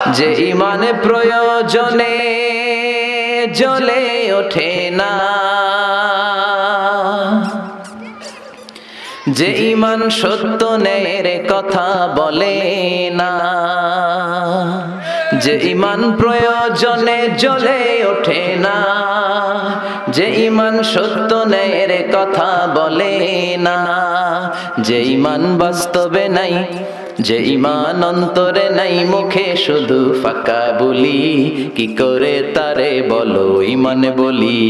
যে ইমানে প্রয়োজনে জ্বলে ওঠে না, যে ইমান সত্য ন্যায়ের কথা বলে না, যে ইমান প্রয়োজনে জ্বলে ওঠে না, যে ইমান সত্য ন্যায়ের কথা বলে না, যে ইমান বাস্তবে নাই, যে ইমান অন্তরে নাই, মুখে শুধু ফাঁকা বলি, কি করে তারে বলো ইমান বলি,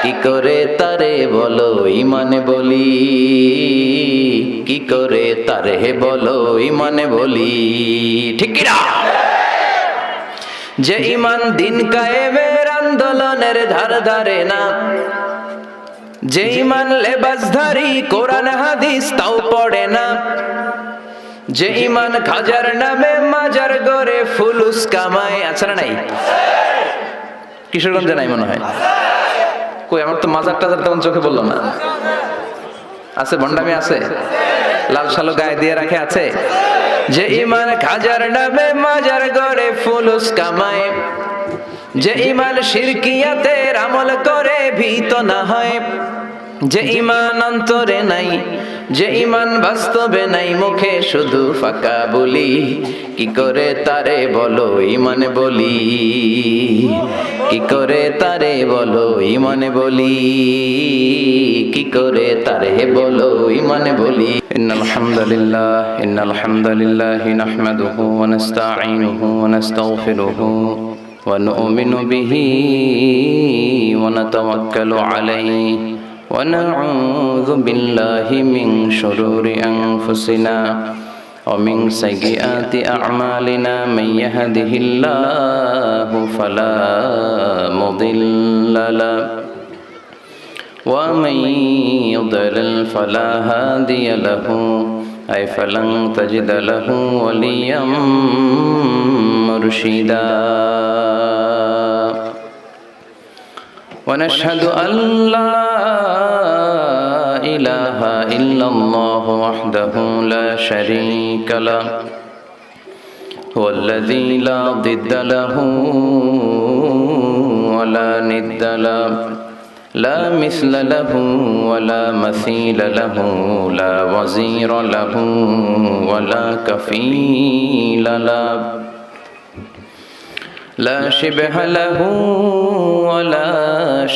কি করে তারে বলো ইমান বলি, কি করে তারে বলো ইমান বলি, ঠিক কি না? যে ইমান দিন কায়েমের আন্দোলনের ধার ধারে না, যে ইমান লেবাসধারী কোরআন হাদিস তাও পড়ে না, যে ইমান খাজার নামে মাজার গড়ে ফুলুস কামায়, আছে না নাই? কিশোরগঞ্জে নাই মনে হয়। কই, আমার তো মাজার টাজার তেমন চোখে বললো না। আছে, ভণ্ডামি আছে, লাল সালো গায়ে দিয়ে রাখে, আছে। যে ইমান খাজার নামে মাজার গড়ে ফুলুস কামায়, যে ইমান শিরকিয়াতের আমল করে ভীত না হয়, যে ইমান অন্তরে নাই, যে ইমান বাস্তবে নাই, মুখে শুধু ফাঁকা বলি, কি করে তারে বলো ইমান বলি, কি করে তারে বলো ইমান বলি, কি করে তারে বলো ইমান বলি। ইন্নাল হামদুলিল্লাহ নাহমাদুহু ওয়া নাস্তাঈনুহু ওয়া নাস্তাগফিরুহু ওয়া নু'মিনু বিহি ওয়া নাতাওয়াক্কালু আলাইহি ونعوذ بالله من شرور أنفسنا ومن سيئات أعمالنا من يهده الله فلا مضل له ومن يضلل فلا هادي له أي فلن تجد له وليا مرشدا ونشهد أن لا إله إلا الله وحده لا شريك له هو الذي لا ضد له ولا ند له لا مثل له ولا مثيل له لا وزير له ولا كفيل له لا شبه له ولا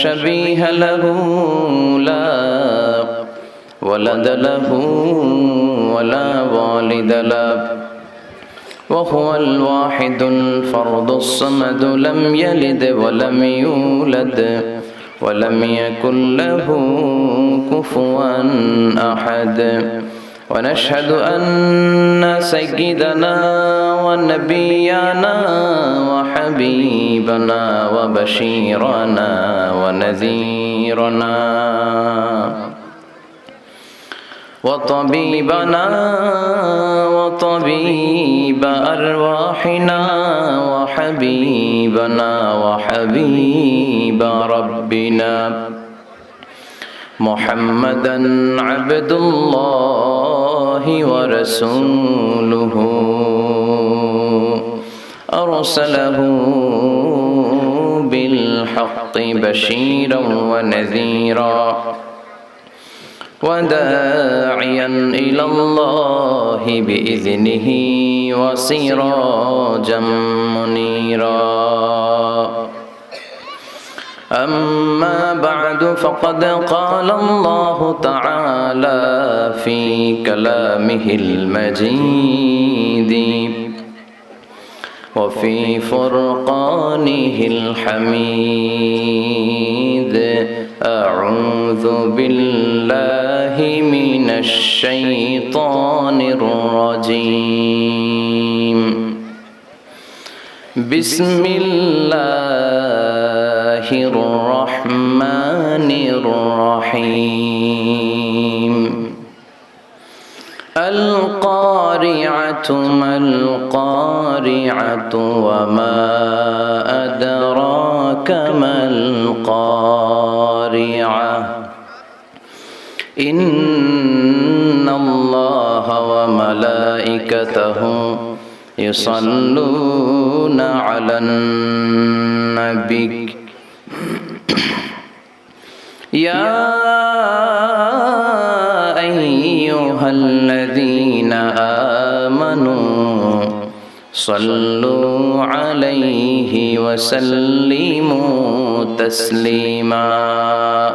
شبيه له لا ولد له ولا والد له وهو الواحد الفرد الصمد لم يلد ولم يولد ولم يكن له كفوا أحد ونشهد أن سيدنا ونبينا وحبيبنا وبشيرنا ونذيرنا وطبيبنا وطبيب أرواحنا وحبيبنا وحبيب ربنا محمدا عبد الله ورسوله أرسله بالحق بشيرا ونذيرا وداعيا إلى الله بإذنه وسراجا منيرا أما بعد فقد قال الله تعالى في كلامه المجيد وفي فرقانه الحميد أعوذ بالله من الشيطان الرجيم بسم الله الرحمن الرحيم القارعة ما القارعة وما أدراك ما القارعة إن الله وملائكته ইউসাল্লুনা আলান নবী ইয়া আইয়ুহাল্লাযীনা আমানু সাল্লু আলাইহি ওয়া সাল্লিমু তাসলিমা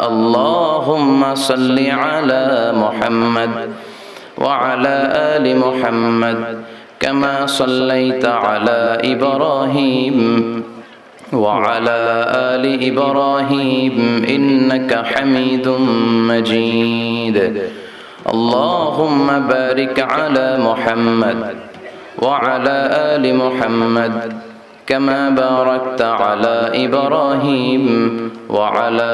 আল্লাহুম্মা সাল্লি আলা মুহাম্মাদ ওয়া আলা আলি মুহাম্মাদ কামা সাল্লাইতা আলা ইব্রাহিম ওয়া আলা আলি ইব্রাহিম ইন্নাকা হামিদুম মাজিদ আল্লাহুম্মা বারিক আলা মুহাম্মাদ وعلى آل محمد كما باركت على إبراهيم وعلى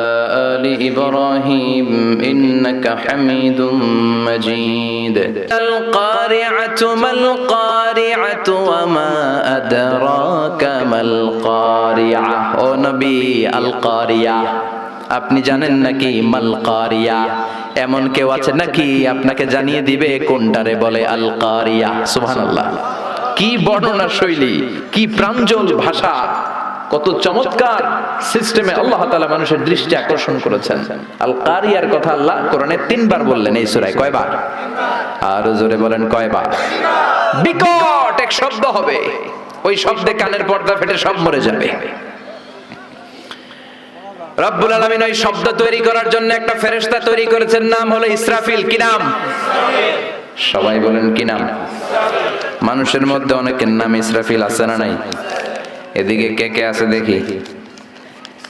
آل إبراهيم إنك حميد مجيد القارعة ما القارعة وما أدراك ما القارعة أو نبي القارعة আপনি জানেন নাকি মাল কারিয়া? এমন কেউ আছে নাকি আপনাকে জানিয়ে দিবে কোনটারে বলে আল কারিয়া? সুবহানাল্লাহ। কি বর্ণনা শৈলী, কি প্রাঞ্জল ভাষা, কত চমৎকার সিস্টেমে আল্লাহ তাআলা মানুষের দৃষ্টি আকর্ষণ করেছেন। আল কারিয়ার কথা আল্লাহ কোরআনে 3 বার বললেন এই সূরায়। কয়বার? আর জোরে বলেন কয়বার? বিকট এক শব্দ হবে, ওই শব্দে কানের পর্দা ফেটে সব মরে যাবে। রব্বুল আলামিন ওই শব্দ তৈরি করার জন্য একটা ফেরেশতা তৈরি করেছেন, নাম হলো ইসরাফিল। কি নাম? সবাই বলেন কি নাম? মানুষের মধ্যে অনেকের নাম ইসরাফিল আছে না নাই? এদিকে কে কে আছে দেখি?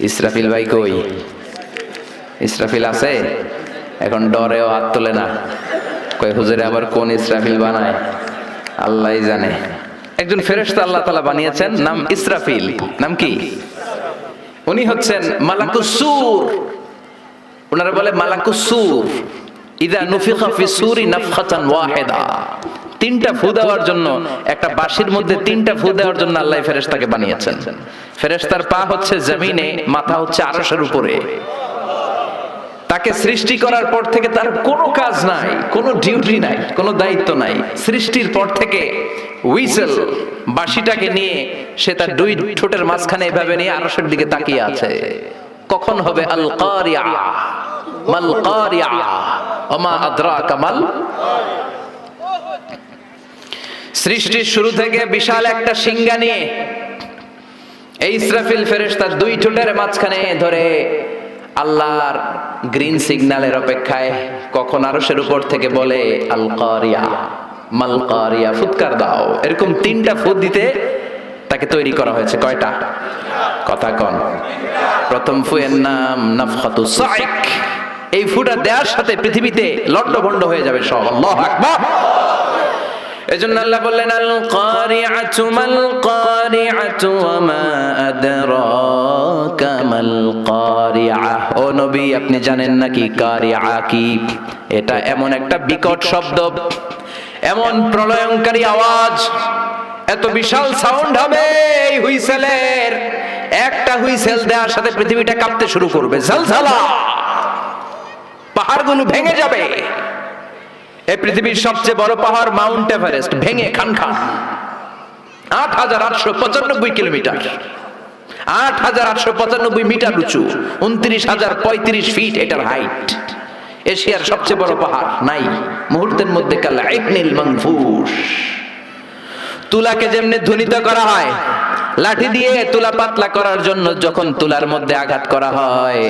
ইসরাফিল ভাই কই? ইসরাফিল আছে? এখন ডরেও হাত তোলে না, কই হুজুরে আবার কোন ইসরাফিল বানায় আল্লাহই জানে। একজন ফেরেশতা আল্লাহ তাআলা বানিয়েছেন, নাম ইসরাফিল। নাম কি? উনি হচ্ছেন মালাকুস সূর। ওনারা বলে মালাকুস সূর। ইযা নুফিখা ফিস সূরি নাফখাতান ওয়াহিদা। 3টা ফু দেওয়ার জন্য, একটা বাঁশির মধ্যে 3টা ফু দেওয়ার জন্য আল্লাহ ফেরেশতাকে বানিয়েছেন। ফেরেশতার পা হচ্ছে জমিনে, মাথা হচ্ছে আরশের উপরে। তাকে সৃষ্টি করার পর থেকে তার কোনো কাজ নাই, কোনো ডিউটি নাই, কোনো দায়িত্ব নাই। সৃষ্টির পর থেকে হুইসেল, বাঁশিটাকে নিয়ে সে তার 2 ঠোঁটের মাঝখানে এভাবে নিয়ে আরশের দিকে তাকিয়ে আছে। কখন হবে আল কারিয়া? মাল কারিয়া ওমা আদরাকা মাল। সৃষ্টির শুরু থেকে বিশাল একটা সিংহা নিয়ে এই ইসরাফিল ফেরেশতা 2 ঠোঁটের মাঝখানে ধরে আল্লাহর গ্রিন সিগন্যালের অপেক্ষায় কখন আরশের উপর থেকে বলে আল কারিয়া মাল কারিয়া, ফুৎকার দাও। এরকম 3টা ফুৎ দিতে তাকে তৈরি করা হয়েছে। কয়টা? কথা কন। প্রথম ফুয়ের নাম নাফখাতুস সাইক। এই ফুটা দেওয়ার সাথে পৃথিবীতে লন্ডভন্ড হয়ে যাবে সব। আল্লাহু আকবার। এজন্য আল্লাহ বললেন আল কারিআতু মাল কারিআতু ওয়া মা আদরাকা মাল কারিআ। ও নবী, আপনি জানেন নাকি কারিআ কি? এটা এমন একটা বিকট শব্দ, এমন প্রলয়ঙ্কারী আওয়াজ, এত বিশাল সাউন্ড হবে এই হুইসেলের। একটা হুইসেল দেওয়ার সাথে পৃথিবীটা কাঁপতে শুরু করবে, ঝলঝলা, পাহাড়গুলো ভেঙে যাবে। এই পৃথিবীর সবচেয়ে বড় পাহাড় মাউন্ট এভারেস্ট ভেঙে খানখান। ৮৮৯৫ কিলোমিটার, ৮৮৯৫ মিটার উঁচু, ২৯,০৩৫ ফিট এটার হাইট। এশিয়ার সবচেয়ে বড় পাহাড় নাই মুহূর্তের মধ্যে কাল আইকনিল মানফুস। তুলাকে যেমনি ধ্বনিত করা হয়, লাঠি দিয়ে তুলা পাতলা করার জন্য যখন তুলার মধ্যে আঘাত করা হয়,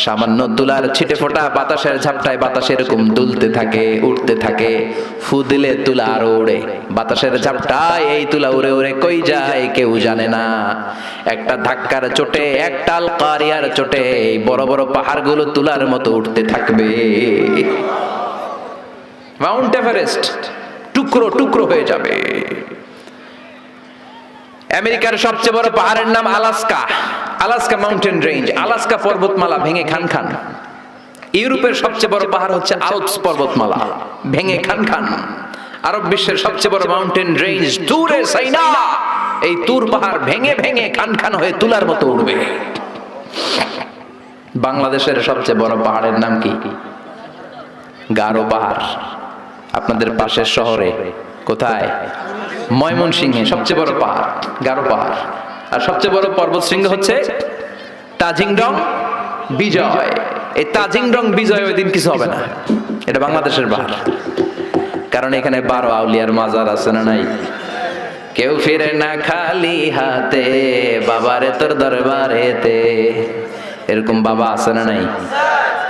সামান্য তুলার ছিটে ফোটা বাতাসের ঝাপটায় বাতাস এরকম দুলতে থাকে, উঠতে থাকে। ফু দিলে তুলা আরো ওড়ে, বাতাসের ঝাপটায় এই তুলা উড়ে উড়ে কই যায় কেউ জানে না। একটা ধাক্কার চোটে, একটা আল কারিয়ার চোটে এই বড় বড় পাহাড়গুলো তুলার মতো উঠতে থাকবে। মাউন্ট এভারেস্ট টুকরো টুকরো হয়ে যাবে। আমেরিকার সবচেয়ে বড় পাহাড়ের নাম Alaska, Alaska mountain range, Alaska পর্বতমালা ভেঙে খান খান। ইউরোপের সবচেয়ে বড় পাহাড় হচ্ছে আল্পস পর্বতমালা, ভেঙে খান খান। আরব বিশ্বের সবচেয়ে বড় মাউন্টেন রেঞ্জ তুরে সাইনা, এই তুর পাহাড় ভেঙে ভেঙে খান খান হয়ে তুলার মতো উঠবে। বাংলাদেশের সবচেয়ে বড় পাহাড়ের নাম কি? গারো পাহাড়। আপনাদের পাশের শহরে কোথায়? ময়মনসিংহে সবচেয়ে বড় পাহাড় গারো পাহাড়, আর সবচেয়ে বড় পর্বত শৃঙ্গ হচ্ছে তাজিংডং বিজয়। এই তাজিংডং বিজয় ওই দিন কিছু হবে না, এটা বাংলাদেশের পাহাড়, কারণ এখানে 12 আউলিয়ার মাজার আছে না নাই? কেউ ফিরে না খালি হাতে, বাবারে তোর দরবারেতে, এরকম বাবা আছে না নাই?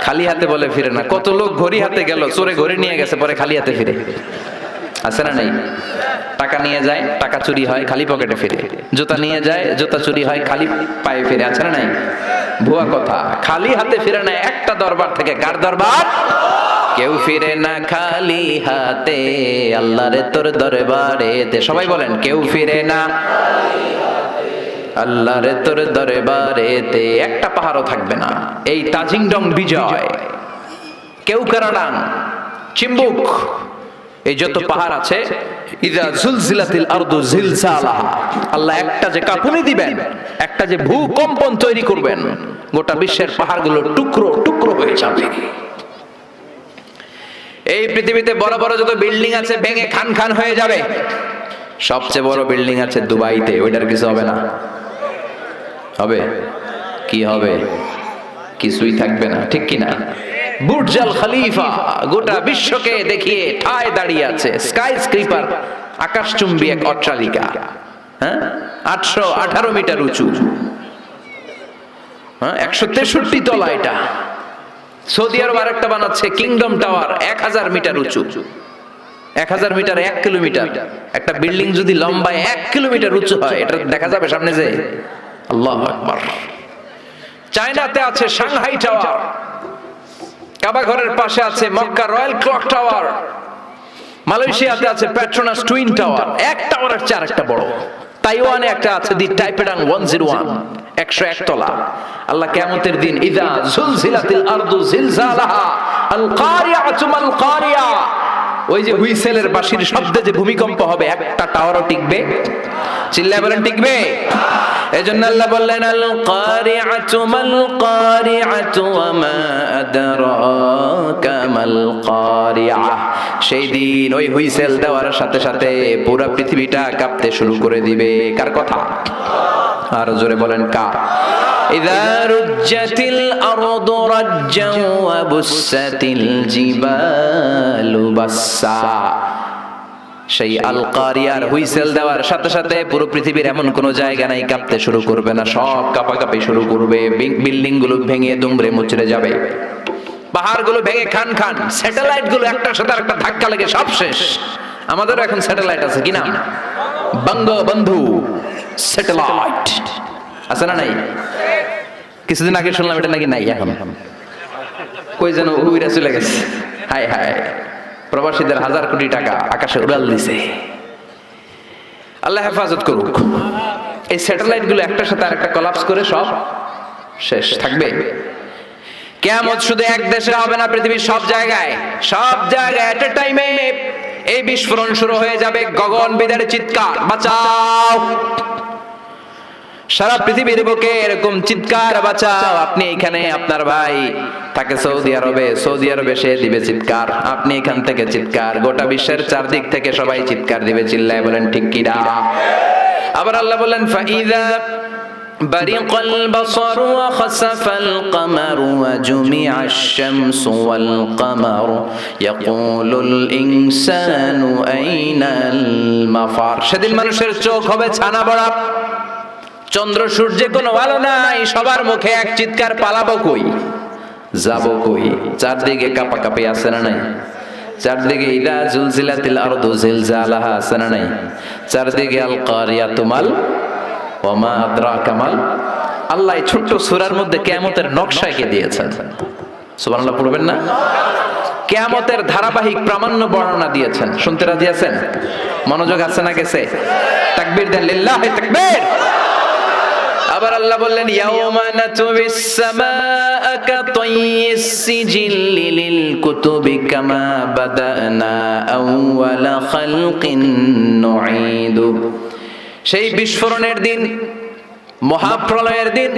খালি হাতে বলে ফিরে না। কত লোক ঘড়ি হাতে গেল, চোরে ঘড়ি নিয়ে গেছে, পরে খালি হাতে ফিরে, আছে না নাই? টাকা নিয়ে যায়, টাকা চুরি হয়, খালি পকেটে ফিরে। জুতা নিয়ে যায়, জুতা চুরি হয়, খালি পায়ে ফিরে, আছে না নাই? ভুয়া কথা, খালি হাতে ফিরে না একটা দরবার থেকে। কার দরবার? কেউ ফিরে না খালি হাতে, আল্লাহরে তোর দরবারেতে। সবাই বলেন, কেউ ফিরে না আল্লাহরে তোর দরবারেতে। একটা পাহাড়ও থাকবে না। এই তাজিংডং বিজয়, কেওক্রাডাং, চিম্বুক, এই যত পাহাড় আছে, ইযা জুলজিলাতিল আরদু জিলজালাহা, আল্লাহ একটা যে কাঁপুনি দিবেন, একটা যে ভূকম্পন তৈরি করবেন, গোটা বিশ্বের পাহাড়গুলো টুকরো টুকরো হয়ে যাবে। এই পৃথিবীতে বড় বড় যত বিল্ডিং আছে ভেঙে খান খান হয়ে যাবে। সবচেয়ে বড় বিল্ডিং আছে দুবাইতে, ওইটার কিছু হবে না? হবে? কি হবে? কিছুই থাকবে না, ঠিক কিনা? বুর্জ আল খলিফা গোটা বিশ্বকে দেখিয়ে ঠায় দাঁড়িয়ে আছে। স্কাই স্ক্রিপার, আকাশচুম্বী এক অট্টালিকা, হ্যাঁ, 818 মিটার উঁচু, 163 তলা। এটা সৌদি আরব আরেকটা বানাচ্ছে, কিংডম টাওয়ার, 1000 মিটার উঁচু। 1000 মিটার 1 কিলোমিটার। একটা বিল্ডিং যদি লম্বায় 1 কিলোমিটার উঁচু হয়, এটা দেখা যাবে সামনে যে? আল্লাহু আকবার। চায়নাতে আছে সাংহাই টাওয়ার, কাবা ঘরের পাশে আছে মক্কা রয়্যাল ক্লক টাওয়ার, মালয়েশিয়াতে আছে পেট্রোনাস টুইন টাওয়ার, এক টাওয়ারের চেয়ে আরেকটা বড়। তাইওয়ানে একটা আছে দি টাইপেডাং 101, 101 তলা। আল্লাহ কিয়ামতের দিন ইযা জুলজিলাতিল আরদু জিলজালাহা আল কারিআতু মাল কারিয়া, ওই যে হুইসেলের বাঁশির শব্দে যে ভূমিকম্প হবে, একটা টাওয়ারও টিকবে? চিল্লায় বলেন, টিকবে? এজন্য আল্লাহ বললেন, আল কারিআতু মাল কারিআতু ওয়া মা আদরাকা মাল কারিআ। সেই দিন ওই হুইসেল দেওয়ার সাথে সাথে পুরো পৃথিবীটা কাঁপতে শুরু করে দিবে। কার কথা? আর জোরে বলেন, কার? ইযা রুজ্জাতিল আরদু রাজ্জা ওয়া বুসাতিল জিবালু বাসসা। সেই আল কারিয়ার হুইসেল দেওয়ার সাথে সাথে পুরো পৃথিবীর এমন কোনো জায়গা নাই কাঁপতে শুরু করবে না, সব কাঁপাকাঁপি শুরু করবে। বিল্ডিং গুলো ভেঙে দুমড়ে মুচড়ে যাবে, পাহাড়গুলো ভেঙে খান খান, স্যাটেলাইট গুলো একটার সাথে আরেকটা ধাক্কা লেগে সব শেষ। আমাদেরও এখন স্যাটেলাইট আছে, কি নাম? বঙ্গবন্ধু স্যাটেলাইট, আছে না নাই? কিছুদিন আগে শুনলাম এটা নাকি নাই এখন, কই যেন উইরা চলে গেছে। হায় হায়, প্রবাসীদের 1000 কোটি টাকা আকাশে উড়াল দিছে। আল্লাহ হেফাজত করুক। এই স্যাটেলাইট গুলো একটার সাথে আরেকটা কোলাপস করে সব শেষ থাকবে। কিয়ামত শুধু এক দেশে হবে না, পৃথিবীর সব জায়গায় এট এ টাইমে এই বিস্ফোরণ শুরু হয়ে যাবে। গগনবিদারী চিৎকার, বাঁচাও! সারা পৃথিবীর বুকে এরকম চিৎকার, বাঁচাও! আপনি এখানে, আপনার ভাই থাকে সৌদি আরবে সে দিবে চিৎকার, আপনি এখান থেকে চিৎকার, গোটা বিশ্বের চারদিক থেকে সবাই চিৎকার দিবে। চিল্লায় বলেন, ঠিক কিনা? আবার আল্লাহ বলেন, ফাইযা বারিকাল বাসারু ওয়া খাসাফাল কামারু ওয়া জুমিআশ শামসু ওয়াল কামারু ইয়াকুলুল ইনসানু আইনাল মাফার। সেদিন মানুষের চোখ হবে ছানা বড়া, চন্দ্র সূর্যে কোনো আলো নাই, সবার মুখে এক চিৎকার, পালাবো কই, যাবো কই? চারদিকে কাঁপাকাঁপি, আছে না নাই? চারদিকে ইযা জুলজিলাতিল আরদু জিলজালাহা, আছে না নাই? চারদিকে আল কারিয়াতু মাল ওয়া মা আদরাকা মাল। আল্লাহ এই ছোট্ট সূরার মধ্যে কিয়ামতের নকশা এঁকে দিয়েছেন। সুবহানাল্লাহ পড়বেন না? কিয়ামতের ধারাবাহিক প্রামাণ্য বর্ণনা দিয়েছেন। শুনতে রাজি আছেন? মনোযোগ আছে না গেছে? তাকবীর দেন, লিল্লাহি তাকবীর। আবার আল্লাহ বললেন, ইয়াউমা নাতুবিস সামাআ কাতাইয়িস সিজিল্লি লিল কুতুবি কামা বাদানা আউওয়ালা খালকিন নুঈদু। সেই বিস্ফোরণের দিন, মহাপ্রলয়ের দিন,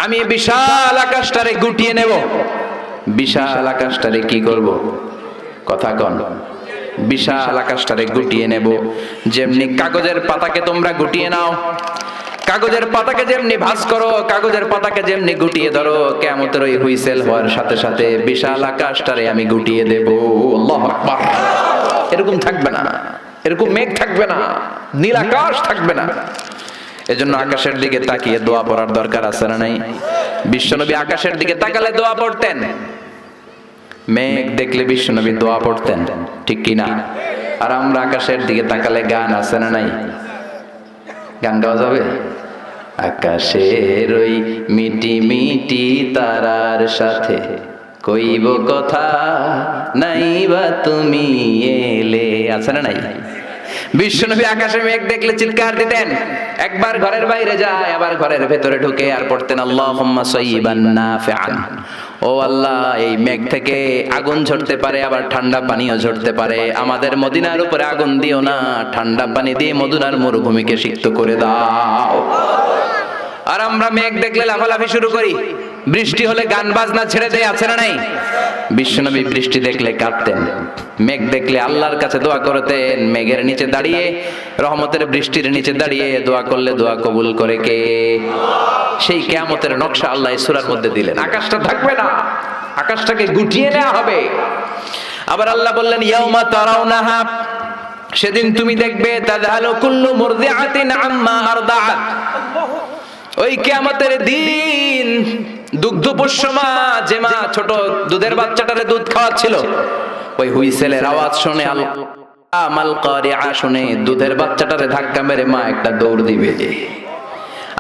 আমি বিশাল আকাশটারে গুটিয়ে নেব। বিশাল আকাশটারে কি করব? কথা কন। বিশাল আকাশটারে গুটিয়ে নেব। যেমনি কাগজের পাতাকে তোমরা গুটিয়ে নাও, কাগজের পাতাকে যেমনি ভাঁজ করো, কাগজের পাতাকে যেমনি গুটিয়ে ধরো, কিয়ামতের ওই হুইসেল হওয়ার সাথে সাথে বিশাল আকাশটারে আমি গুটিয়ে দেব। আল্লাহু আকবার। এরকম থাকবে না, এরকম মেঘ থাকবে না, নীল আকাশ থাকবে না। এজন্য আকাশের দিকে তাকিয়ে দোয়া পড়ার দরকার আছে না নাই? বিশ্বনবী আকাশের দিকে তাকালে দোয়া পড়তেন, মেঘ দেখলে বিশ্বনবী দোয়া পড়তেন, ঠিক কি না? আর আমরা আকাশের দিকে তাকালে গান আছে না নাই? গান গাওয়া যাবে? আকাশের ওই মিটি মিটি তারার সাথে কইব কথা, নাইবা তুমি এলে, আছে না নাই? বিশ্বনবী আকাশে মেঘ দেখলে চিৎকার দিতেন, একবার ঘরের বাইরে যায় আবার ঘরের ভেতরে ঢুকে আর পড়তেন আল্লাহুম্মা সাইয়্যিবান নাফিআন। ও আল্লাহ, এই মেঘ থেকে আগুন ঝরতে পারে, আবার ঠান্ডা পানিও ঝরতে পারে, আমাদের মদিনার উপরে আগুন দিও না, ঠান্ডা পানি দিয়ে মদিনার মরুভূমিকে সিক্ত করে দাও। আর আমরা মেঘ দেখলে লাফালাফি শুরু করি, বৃষ্টি হলে গান বাজনা ছেড়ে দেয়, আছে না নাই? বিশ্বনবী বৃষ্টি দেখলে কাঁদতেন, মেঘ দেখলে আল্লাহর কাছে দোয়া করতেন। মেঘের নিচে দাঁড়িয়ে, রহমতের বৃষ্টির নিচে দাঁড়িয়ে দোয়া করলে দোয়া কবুল করে কে? সেই কিয়ামতের নকশা আল্লাহ এই সূরার মধ্যে দিলেন। আকাশটা থাকবে না, আকাশটাকে গুটিয়ে নেওয়া হবে। আবার আল্লাহ বললেন ইয়াউমা তারাউনাহা, সেদিন তুমি দেখবে তাযহালু কুল্লু মুরদিআতিন আম্মা আরদাআত। ওই কিয়ামতের দিন দুগ্ধপোষ্য মা, যে মা ছোট দুধের বাচ্চাটারে দুধ খাওয়াচ্ছিল, ওই হুইসেলের আওয়াজ শুনে আমাল কারিআ শুনে দুধের বাচ্চাটারে ধাক্কা মেরে মা একটা দৌড় দিবে।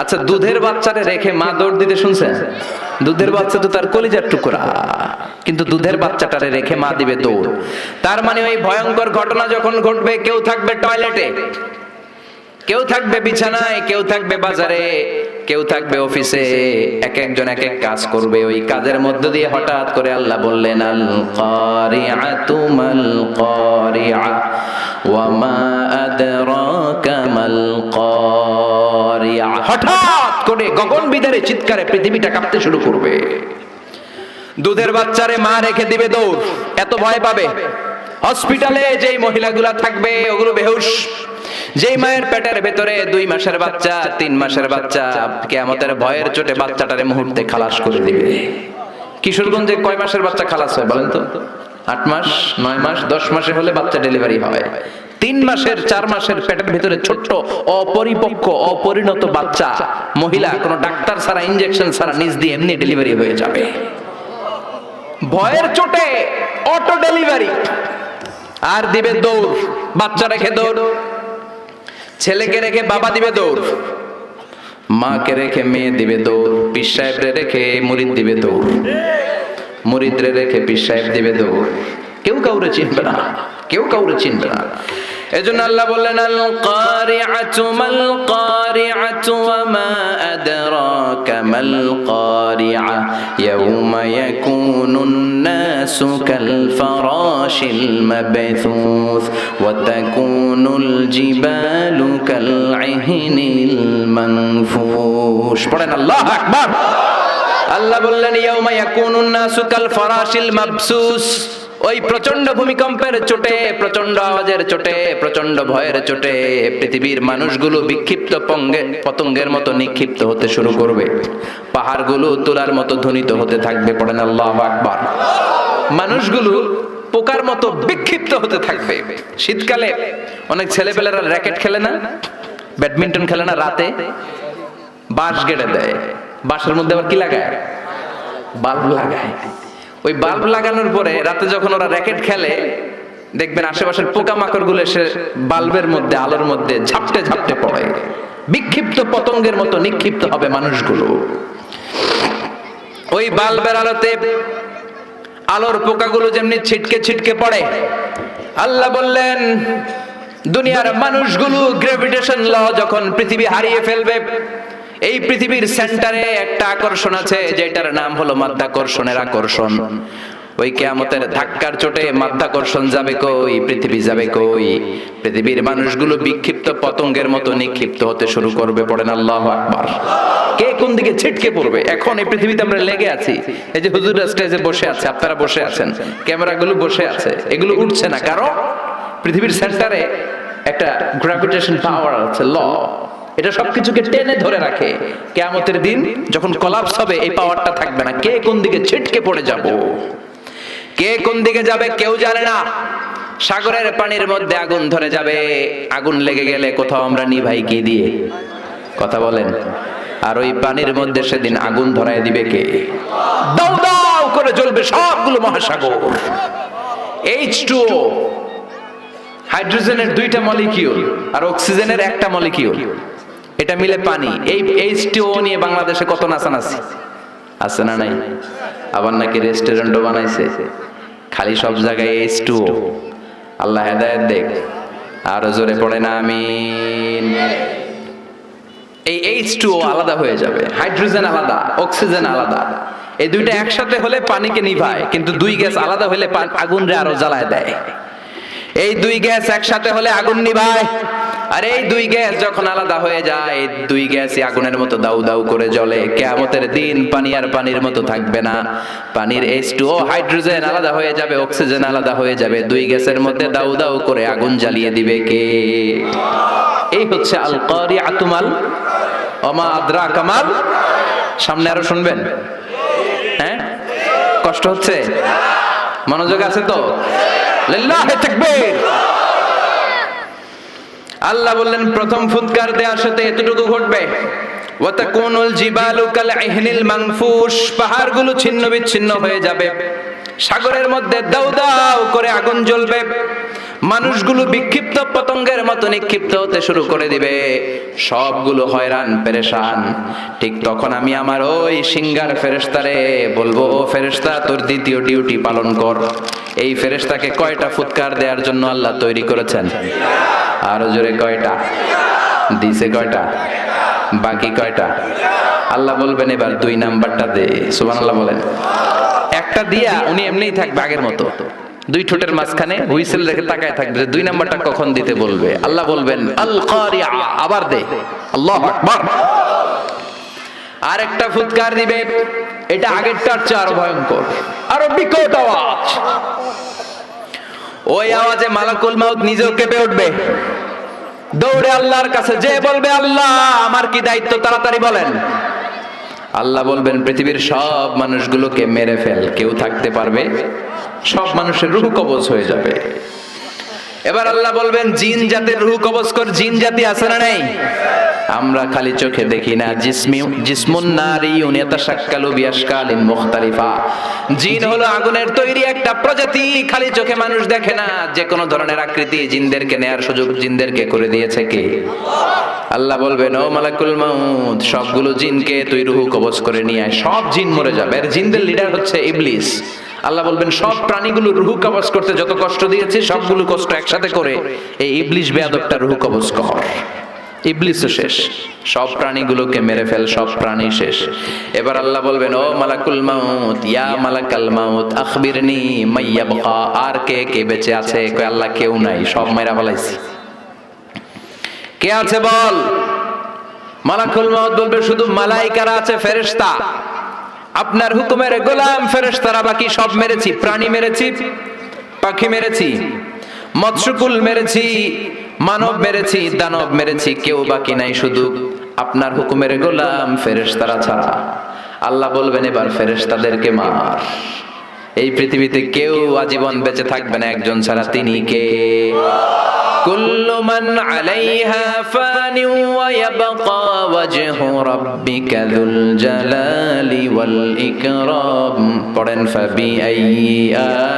আচ্ছা, দুধের বাচ্চারে রেখে মা দৌড় দিতে শুনছেন? দুধের বাচ্চা তো তার কলিজার টুকরা, কিন্তু দুধের বাচ্চাটারে রেখে মা দিবে দৌড়। তার মানে ওই ভয়ঙ্কর ঘটনা যখন ঘটবে, কেউ থাকবে টয়লেটে, কেউ থাকবে বিছানায়, কেউ থাকবে বাজারে, কেউ থাকবে অফিসে, এক একজন এক এক কাজ করবে। ওই কাজের মধ্য দিয়ে হঠাৎ করে আল্লাহ বললেন আল কারিআতু মাল কারিআ ওয়া মা আদরাকা মাল কারিআ। হঠাৎ করে গগন বিদারে চিৎকারে পৃথিবীটা কাঁপতে শুরু করবে। দুধের বাচ্চারে মা রেখে দিবে দৌড়, এত ভয় পাবে। হসপিটালে যেই মহিলাগুলা থাকবে ওগুলো বেহুশ। যেই মায়ের পেটের ভেতরে 2 মাসের বাচ্চা, 3 মাসের বাচ্চা, কিয়ামতের ভয়ের চোটে বাচ্চাটারে মুহূর্তে খালাস করে দিবে। কিশোরগঞ্জে কয় মাসের বাচ্চা খালাস হয় বলেন তো? 8 মাস, 9 মাস, 10 মাসে হলে বাচ্চা ডেলিভারি হয়। 3 মাসের 4 মাসের পেটের ভেতরে ছোট্ট অপরিপক্ক অপরিণত বাচ্চা মহিলা কোনো ডাক্তার ছাড়া, ইনজেকশন ছাড়া নিজ দিয়ে এমনি ডেলিভারি হয়ে যাবে। ভয়ের চোটে অটো ডেলিভারি। আর দিবে দৌড়, বাচ্চা রেখে দৌড়, ছেলেকে রেখে বাবা দিবে দৌড়, মাকে রেখে মেয়ে দিবে দৌড়, পীর সাহেবরে রেখে মুরিদ দিবে দৌড়, মুরিদরে রেখে পীর সাহেব দিবে দৌড়। কেউ কাউরে চিনবে না, কেউ কাউরে চিনবে না। এজন্য আল্লাহ বললেন আল কারিআতু মাল কারিআতু ওয়া মা আদরাকা মাল কারিআ ইয়াউমা ইয়াকুনুন নাসু কাল ফারাশিল মাবথুস ওয়া তাকুনুল জিবালু কাল ইহনিল মানফুশ। পড়েন আল্লাহু আকবার। আল্লাহ বললেন ইয়াউমা ইয়াকুনুন নাসু কাল ফারাশিল মাবসুস। ওই প্রচন্ড ভূমিকম্পের চোটে, প্রচন্ড আওয়াজের চোটে, প্রচন্ড ভয়ের চোটে পৃথিবীর মানুষগুলো বিক্ষিপ্ত পতঙ্গের মতো নিক্ষিপ্ত হতে শুরু করবে। পাহাড়গুলো তুলার মতো ধ্বনিত হতে থাকবে। পড়েন আল্লাহু আকবার। মানুষগুলো পোকার মতো বিক্ষিপ্ত হতে থাকবে। শীতকালে অনেক ছেলেপেলেরা র্যাকেট খেলে না, ব্যাডমিন্টন খেলে না, রাতে বাঁশ গেড়ে দেয়। বাঁশের মধ্যে আবার কি লাগায়? বাল্ব লাগায়। ওই বাল্ব লাগানোর পরে রাতে যখন ওরা র্যাকেট খেলে, দেখবেন আশেপাশের পোকামাকড় গুলো এসে বাল্বের মধ্যে, আলোর মধ্যে ঝাপটে ঝাপটে পড়ে। বিক্ষিপ্ত পতঙ্গের মতো নিক্ষিপ্ত হবে মানুষগুলো। ওই বাল্বের আলোতে আলোর পোকাগুলো যেমনি ছিটকে ছিটকে পড়ে, আল্লাহ বললেন দুনিয়ার মানুষগুলো গ্র্যাভিটেশন ল যখন পৃথিবী হারিয়ে ফেলবে, এই পৃথিবীর সেন্টারে একটা আকর্ষণ আছে যেটার নাম হলো মাধ্যাকর্ষণের আকর্ষণ। ওই কিয়ামতের ধাক্কার চোটে মাধ্যাকর্ষণ যাবে কই, পৃথিবী যাবে কই। পৃথিবীর মানুষগুলো বিক্ষিপ্ত পতঙ্গের মতো নিক্ষিপ্ত হতে শুরু করবে। পড়েন আল্লাহু আকবার। কে কোন দিকে ছিটকে পড়বে। এখন এই পৃথিবীতে আমরা লেগে আছি। এই যে হুজুররা স্টেজে বসে আছে, আপনারা বসে আছেন, ক্যামেরাগুলো বসে আছে, এগুলো উঠছে না। কারণ পৃথিবীর সেন্টারে একটা গ্র্যাভিটেশন পাওয়ার আছে, ল, এটা সবকিছুকে টেনে ধরে রাখে। কিয়ামতের দিন যখন কোলাপস হবে এই পাওয়ারটা থাকবে না, কে কোন দিকে ছিটকে পড়ে যাব, কে কোন দিকে যাবে কেউ জানে না। সাগরের পানির মধ্যে আগুন ধরে যাবে, আগুন লেগে গেলে কোথাও আমরা নিভাই কি দিয়ে, কথা বলেন। আর ওই পানির মধ্যে সেদিন আগুন ধরায় দিবে কে? দাও দাও করে জ্বলবে সবগুলো মহাসাগর। H2O, হাইড্রোজেনের 2টা মলিকিউল আর অক্সিজেনের একটা মলিকিউল, এটা মিলে পানি। এই H2O নিয়ে বাংলাদেশে কত নাচানাচি আছে না নাই? আবার নাকি রেস্টুরেন্টও বানাইছে, খালি সব জায়গায় H2O। আল্লাহ হেদায়েত দেখ, আরো জোরে পড়ে না আমিন। এই H2O আলাদা হয়ে যাবে, হাইড্রোজেন আলাদা, অক্সিজেন আলাদা। এই দুইটা একসাথে হলে পানিকে নিভায়, কিন্তু দুই গ্যাস আলাদা হলে আগুন রে আরো জ্বালায় দেয়। এই দুই গ্যাস একসাথে হলে আগুন নিভায়, আর এই দুই গ্যাস যখন আলাদা হয়ে যায়, এই দুই গ্যাসই আগুনের মতো দাউ দাউ করে জ্বলে। কিয়ামতের দিন পানি আর পানির মতো থাকবে না, পানির H2O হাইড্রোজেন আলাদা হয়ে যাবে, অক্সিজেন আলাদা হয়ে যাবে, দুই গ্যাসের মধ্যে দাউ দাউ করে আগুন জ্বালিয়ে দিবে কে? এই হচ্ছে আল কারিআতু মাল ওমা আদরাকা মাল। সামনে আরো শুনবেন? হ্যাঁ, কষ্ট হচ্ছে? মনোযোগ আছে তো? লিল্লাহি তাকবীর। আল্লাহ বললেন প্রথম ফুৎকার দেওয়ার সাথে এতটুকু ঘটবে, ওয়া তাকুনুল জিবালু কাল ইহনিল মানফুশ, পাহাড়গুলো ছিন্ন বিচ্ছিন্ন হয়ে যাবে, সাগরের মধ্যে দাউ দাউ করে আগুন জ্বলবে, মানুষগুলো বিক্ষিপ্ত পতঙ্গের মতো নিক্ষিপ্ত হতে শুরু করে দিবে, সবগুলো হয়রান পেরেশান। ঠিক তখন আমি আমার ওই সিঙ্গার ফেরেশতারে বলবো, ও ফেরেশতা তোর দ্বিতীয় ডিউটি পালন কর। এই ফেরেশতাকে কয়টা ফুৎকার দেওয়ার জন্য আল্লাহ তৈরি করেছেন? আরো জোরে কয়টা দিছে? কয়টা? বাকি কয়টা? আল্লাহ বলবেন এবার 2 নাম্বারটা দে। সুবহানাল্লাহ বলেন। একটা দিয়া উনি এমনিই থাকবে আগের মতো, 2 ঠোঁটের মাঝখানে হুইসেল রেখে তাকায় থাকবে, 2 নাম্বারটা কখন দিতে বলবে। আল্লাহ বলবেন আল কারিআ, আবার দে। আল্লাহু আকবার। আরেকটা ফুৎকার দিবে, এটা আগেরটার চেয়ে আরো ভয়ঙ্কর, আরো বিকট আওয়াজ। ওই আওয়াজে মালাকুল মাউত নিজেও কেঁপে উঠবে, দৌড়ে আল্লাহর কাছে যে বলবে আল্লাহ আমার কি দায়িত্ব, তাড়াতাড়ি বলেন। আল্লাহ বলবেন পৃথিবীর সব মানুষগুলোকে মেরে ফেল, কেউ থাকতে পারবে? সব মানুষের রূহ কবজ হয়ে যাবে। এবার আল্লাহ বলবেন জিন জাতির রূহ কবজ কর। জিন জাতি আছে না নাই? আমরা খালি চোখে দেখি না। জিসমুন নারিয়ুন ইয়াতাশাক্কালু বিআশকালিন মুখতালিফা, জিন হলো আগুনের তৈরি একটা প্রজাতি, খালি চোখে মানুষ দেখে না। যে কোনো ধরনের আকৃতি জিনদেরকে নেয়ার সুযোগ জিনদেরকে করে দিয়েছে কে? আল্লাহ বলবেন ও মালাকুল মাউত, সবগুলো জিনকে তুই রূহ কবজ করে নিয়ে আয়। সব জিন মরে যাবে। এর জিনদের লিডার হচ্ছে ইবলিস। আল্লাহ বলবেন সব প্রাণীগুলো রূহ কবজ করতে যত কষ্ট দিয়েছে সবগুলো কষ্ট একসাথে করে এই ইবলিস বেয়াদবটা রূহ কবজ কর। ইবলিসও শেষ, সব প্রাণীগুলোকে মেরে ফেল, সব প্রাণী শেষ। এবার আল্লাহ বলবেন ও মালাকুল মাউত, ইয়া মালাকাল মাউত আখবিরনি মাইয়াবকা, আর কে কে বেঁচে আছে? কই আল্লাহ কেউ নাই, সব মেরা ফেলাইছি। কে আছে বল? মালাকুল মাউত বলবে শুধু মালাইকারা আছে, ফেরেশতা। আপনার হুকুমের গোলাম ফেরেশতারা বাকি সব মেরেছি, প্রাণী মেরেছি, পাখি মেরেছি, মৎস্যকুল মেরেছি, মানব মেরেছি, দানব মেরেছি, কেউ বাকি নাই শুধু আপনার হুকুমের গোলাম ফেরেশতারা ছাড়া। আল্লাহ বলবেন এবার ফেরেশতাদেরকে মার। এই পৃথিবীতে কেউ আজীবন বেঁচে থাকবে না একজন ছাড়া, তিনি কে? কুল্লু মান আলাইহা ফানি ওয়া ইয়াবকা ওয়াজহু রাব্বিকা যুল জালালি ওয়াল ইকরাম। পড়েন ফাবিআইয়ি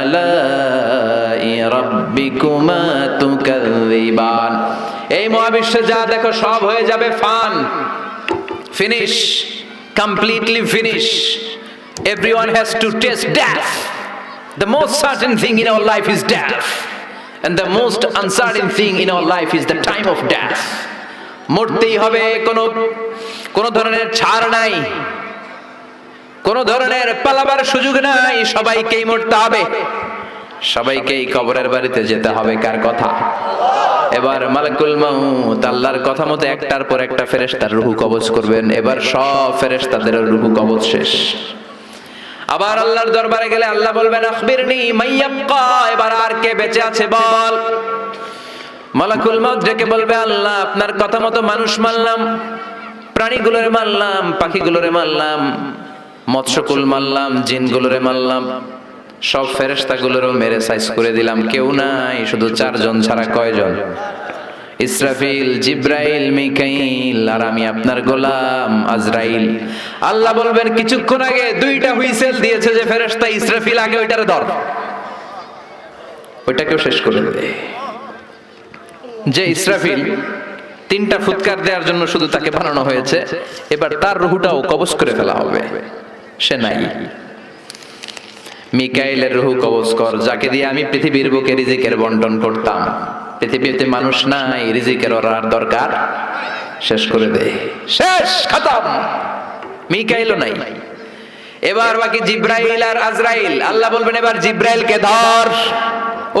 আলাই রাব্বিকুমা তুকাযযিবান। এই মহাবিশ্বে যা দেখো সব হয়ে যাবে fun, finish, completely finish. Everyone has to taste death. The most certain thing in our life is death, and the most uncertain thing in our life is the time of death. মরতেই হবে, কোনো ধরনের ছাড় নাই, কোনো ধরনের পালাবার সুযোগ নাই, সবাইকেই মরতে হবে, সবাইকেই কবরের বাড়িতে যেতে হবে। কার কথা? এবার মালাকুল মাউত আল্লাহর কথা মতো একটার পর একটা ফেরেশতার রূহ কবজ করবেন। এবার সব ফেরেশতাদের রূহ কবজ শেষ। আবার আল্লাহর দরবারে গেলে আল্লাহ বলবেন আখবিরনি মাইয়াবকা, এবার আর কে বেঁচে আছে বল। মালাকুল মউত ডেকে বলবে আল্লাহ আপনার কথা মতো মানুষ মারলাম, প্রাণীগুলোরে মারলাম, পাখিগুলোরে মারলাম, মৎস্যকুল মারলাম, জিনগুলোরে মারলাম, সব ফেরেশতাগুলোরও মেরে সাইজ করে দিলাম, কেউ নাই, শুধু 4 জন ছাড়া। কয়জন? ইসরাফিল, জিব্রাইল, মিকাইল আর আমি আপনার গোলাম আজরাইল। আল্লাহ বলবেন কিছুক্ষণ আগে 2টা হুইসেল দিয়েছে যে ফেরেশতা ইসরাফিল, আগে ওইটারে ধর, ওইটাকেও শেষ করে দে। যে ইসরাফিল 3টা ফুৎকার দেওয়ার জন্য শুধু তাকে বানানো হয়েছে, এবার তার রুহটাও কবজ করে ফেলা হবে, সে নাই। মিকাইলের রুহ কবজ কর, যাকে দিয়ে আমি পৃথিবীর বুকে রিজিকের বন্টন করতাম। পৃথিবীতে মানুষ নাই, রিজিকের আর দরকার, শেষ করে দে, শেষ, খতম। মিকাইলও নাই, এবার বাকি জিব্রাইল আর আজরাইল। আল্লাহ বলবেন এবার জিব্রাইলকে ধর,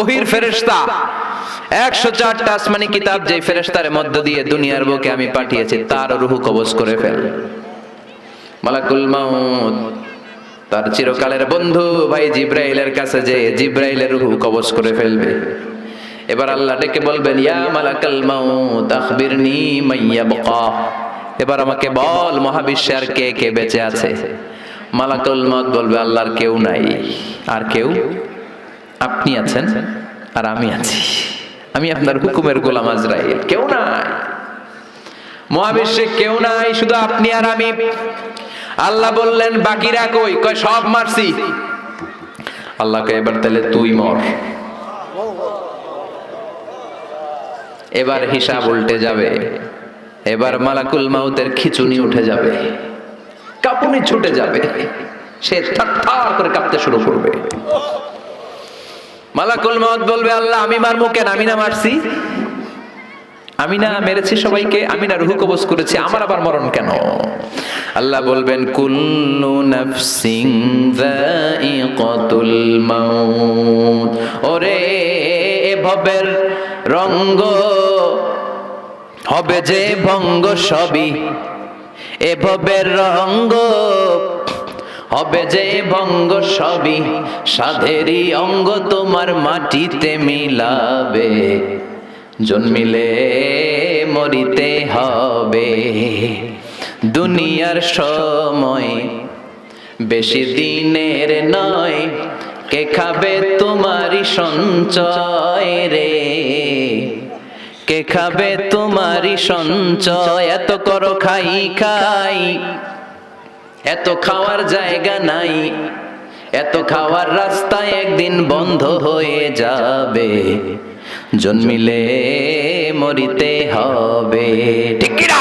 ওহির ফেরেশতা। 104টা আসমানি কিতাব যে ফেরেশতার মধ্য দিয়ে দুনিয়ার বুকে আমি পাঠিয়েছি, তার রূহ কবজ করে ফেল। মালাকুল মাউত তার চিরকালের বন্ধু ভাই জিব্রাইলের কাছে যে জিব্রাইলের রূহ কবজ করে ফেলবে। এবার আল্লাহ ডেকে বলবেন ইয়া মালাকাল মাউত আখবিরনি মাইয়াবকা, এবার আমাকে বল মহাবিশ্বে আর কে কে বেঁচে আছে। মালাকুল মাউত বলবে আল্লাহর কেউ নাই। আর কেউ? আপনি আছেন আর আমি আছি, আমি আপনার হুকুমের গোলাম আজরাইল, কেউ নাই, মহাবিশ্বে কেউ নাই, শুধু আপনি আর আমি। আল্লাহ বললেন বাকিরা কই? কয় সব মারছি। আল্লাহকে এবার তাহলে তুই মর। এবার হিসাব উল্টে যাবে, এবার মালাকুল মাউতের খিচুনি উঠে যাবে, কাঁপুনি ছুটে যাবে, সে থার করে কাঁপতে শুরু করবে। মালাকুল মাউত বলবে আল্লাহ আমি মারমু কেন? আমি না মারছি, আমি না মেরেছি সবাইকে, আমি না রূহ কবজ করেছি, আমার আবার মরণ কেন? আল্লাহ বলবেন কুল্লু নাফসিন যায়িকাতুল মাউত, ওরে এ ভবের রঙ্গ হবে যে ভঙ্গ সবই, এ ভবের রঙ্গ হবে যে ভঙ্গ সবই, সাধেরই অঙ্গ তোমার মাটিতে মিলাবে, জন্মিলে মরিতে হবে। দুনিয়ার সময় বেশি দিনের নয়, কে খাবে তোমারই সঞ্চয় রে, কে খাবে তোমারই সঞ্চয়। এত করো খাই খাই, এত খাওয়ার জায়গা নাই, এত খাওয়ার রাস্তা একদিন বন্ধ হয়ে যাবে, জন্মিলে মরিতে হবে। ঠিক কি না?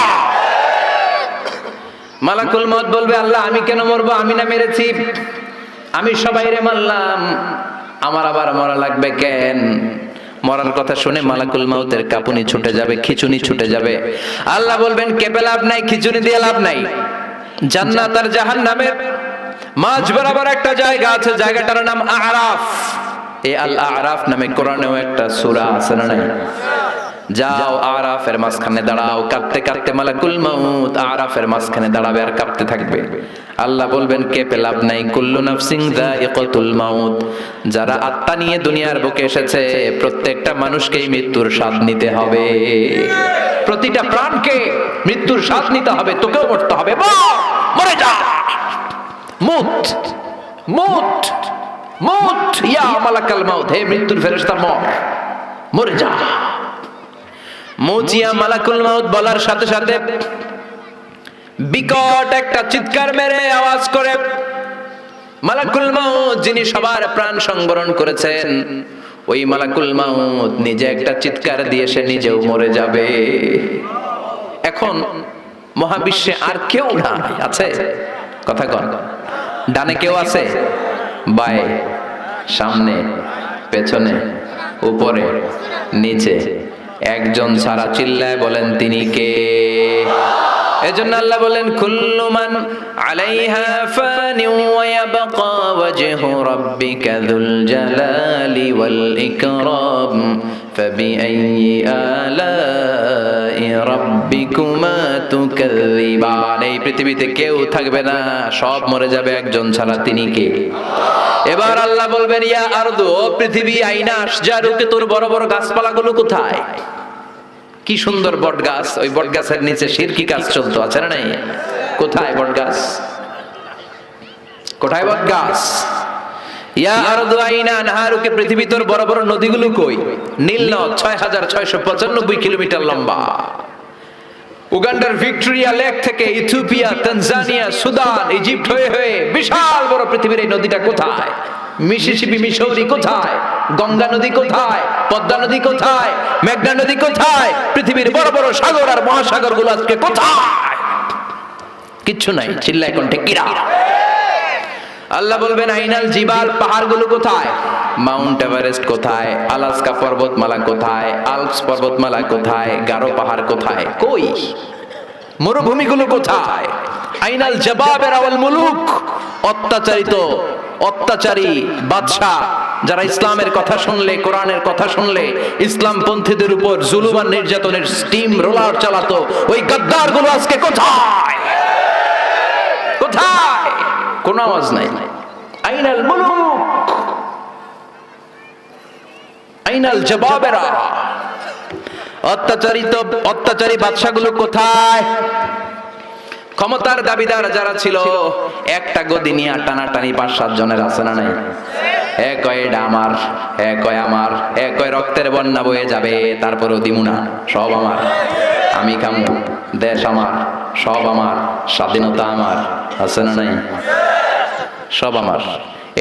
মালাকুল মউত বলবে আল্লাহ আমি কেন মরবো? আমি না মেরেছি, আমি সবাইরে মারলাম, আমার আবার মরা লাগবে কেন? মরার কথা শুনে মালাকুল মাউতের কাঁপুনি ছুটে যাবে, খিচুনি ছুটে যাবে। আল্লাহ বলবেন কেঁপে লাভ নাই, খিচুনি দিয়ে লাভ নাই। জান্নাত আর জাহান্নামের মাঝ বরাবর একটা জায়গা আছে, জায়গাটার নাম আরাফ। এই আল আরাফ নামে কোরআনেও একটা সূরা আছে না নাই? যাও আরাফের মাঝখানে দাঁড়াও, কাঁপতে কাঁপতে মালাকুল মাউত আরাফের মাঝখানে দাঁড়াবে আর কাঁপতে থাকবে। আল্লাহ বলবেন কেঁপে লাভ নাই, কুল্লু নাফসিন যায়িকাতুল মাউত। যারা আত্মা নিয়ে দুনিয়ার বুকে এসেছে প্রত্যেকটা মানুষকেই মৃত্যুর স্বাদ নিতে হবে, প্রতিটা প্রাণকে মৃত্যুর স্বাদ নিতে হবে, তোকেও মরতে হবে। মরে যা, মুত মুত মুত, ইয়া মালাকাল মাউত, হে মৃত্যুর ফেরেশতা মর, মরে যা। মুচিয়া মালাকুল মাউত বলার সাথে সাথে বিকট একটা চিৎকার মেরে আওয়াজ করে মালাকুল মাউত যিনি সবার প্রাণ সংবরণ করেছেন, ওই মালাকুল মাউত নিজে একটা চিৎকার দিয়ে সে নিজেও মরে যাবে। এখন মহাবিশ্বে আর কেউ নাই, আছে? কথা কন। ডানে কেউ আছে? বায়ে, সামনে, পেছনে, উপরে, নিচে, একজন ছাড়া চিল্লায় বলেন তিনি কে? এজন্য আল্লাহ বলেন কুল্লু মান আলাইহা ফানি ওয়া ইয়াবকা ওয়াজহু রাব্বিকা যুল জালালি ওয়াল ইকরাম ফাবিআইয়ি আলাই রাব্বিকুমা তুকাযযিবান। এই পৃথিবীতে কেউ থাকবে না, সব মরে যাবে, একজন ছাড়া, তিনি কে? এবার আল্লাহ বলবেন ইয়া আরদু, ও পৃথিবী, আইনা আশজারুকে, তোর বড় বড় গাছপালাগুলো কোথায়? কি সুন্দর বট গাছ, ওই বট গাছের নিচে শিরকি কাজ চলতো, আছে না নাই? কোথায় বট গাছ? কোথায় বট গাছ? ইয়া আরদু আইনা নাহারুকে, পৃথিবী তোর বড় বড় নদীগুলো কই? নীল নদ 6695 কিলোমিটার লম্বা। উগান্ডার ভিক্টোরিয়া লেক থেকে ইথিওপিয়া, তানজানিয়া, সুদান, ইজিপ্ট হয়ে হয়ে বিশাল বড় পৃথিবীর এই নদীটা কোথায়? মিসিসিপি, মিসৌরি কোথায়? গঙ্গা নদী কোথায়? পদ্মা নদী কোথায়? মেঘনা নদী কোথায়? পৃথিবীর বড় বড় সাগর আর মহাসাগর গুলো আজকে কোথায়? কিচ্ছু নাই। চিল্লায় কণ্ঠে কিরা? আল্লাহ বলবেন আইনাল জিবাল, পাহাড়গুলো কোথায়? মাউন্ট এভারেস্ট কোথায়? আলাস্কা পর্বতমালা কোথায়? আল্পস পর্বতমালা কোথায়? গারো পাহাড় কোথায়? কই? মরুভূমিগুলো কোথায়? আইনাল জাবাবের আওয়াল মুলুক, অত্যাচারী বাদশা যারা ইসলামের কথা শুনলে, কোরআনের কথা শুনলে ইসলাম পন্থীদের উপর জুলুম আর নির্যাতনের স্টিম রোলার চালাতো, ওই গাদ্দার গুলো আজকে কোথায়? কোথায়? কোন আওয়াজ নাই। আইনাল মুলুক, আইনাল জাবাবেরা, অত্যাচারী বাদশাগুলো কোথায়? ক্ষমতার দাবিদার যারা ছিল, একটা গদি নিয়ে টানাটানি 5-7 জনের আছে না নাই? এক কয় এটা আমার, এক কয় আমার, এক কয় রক্তের বন্যা বয়ে যাবে, তারপরেও দিমু না, সব আমার, আমি খামু, দেশ আমার, সব আমার, স্বাধীনতা আমার, আছে না নাই? সব আমার।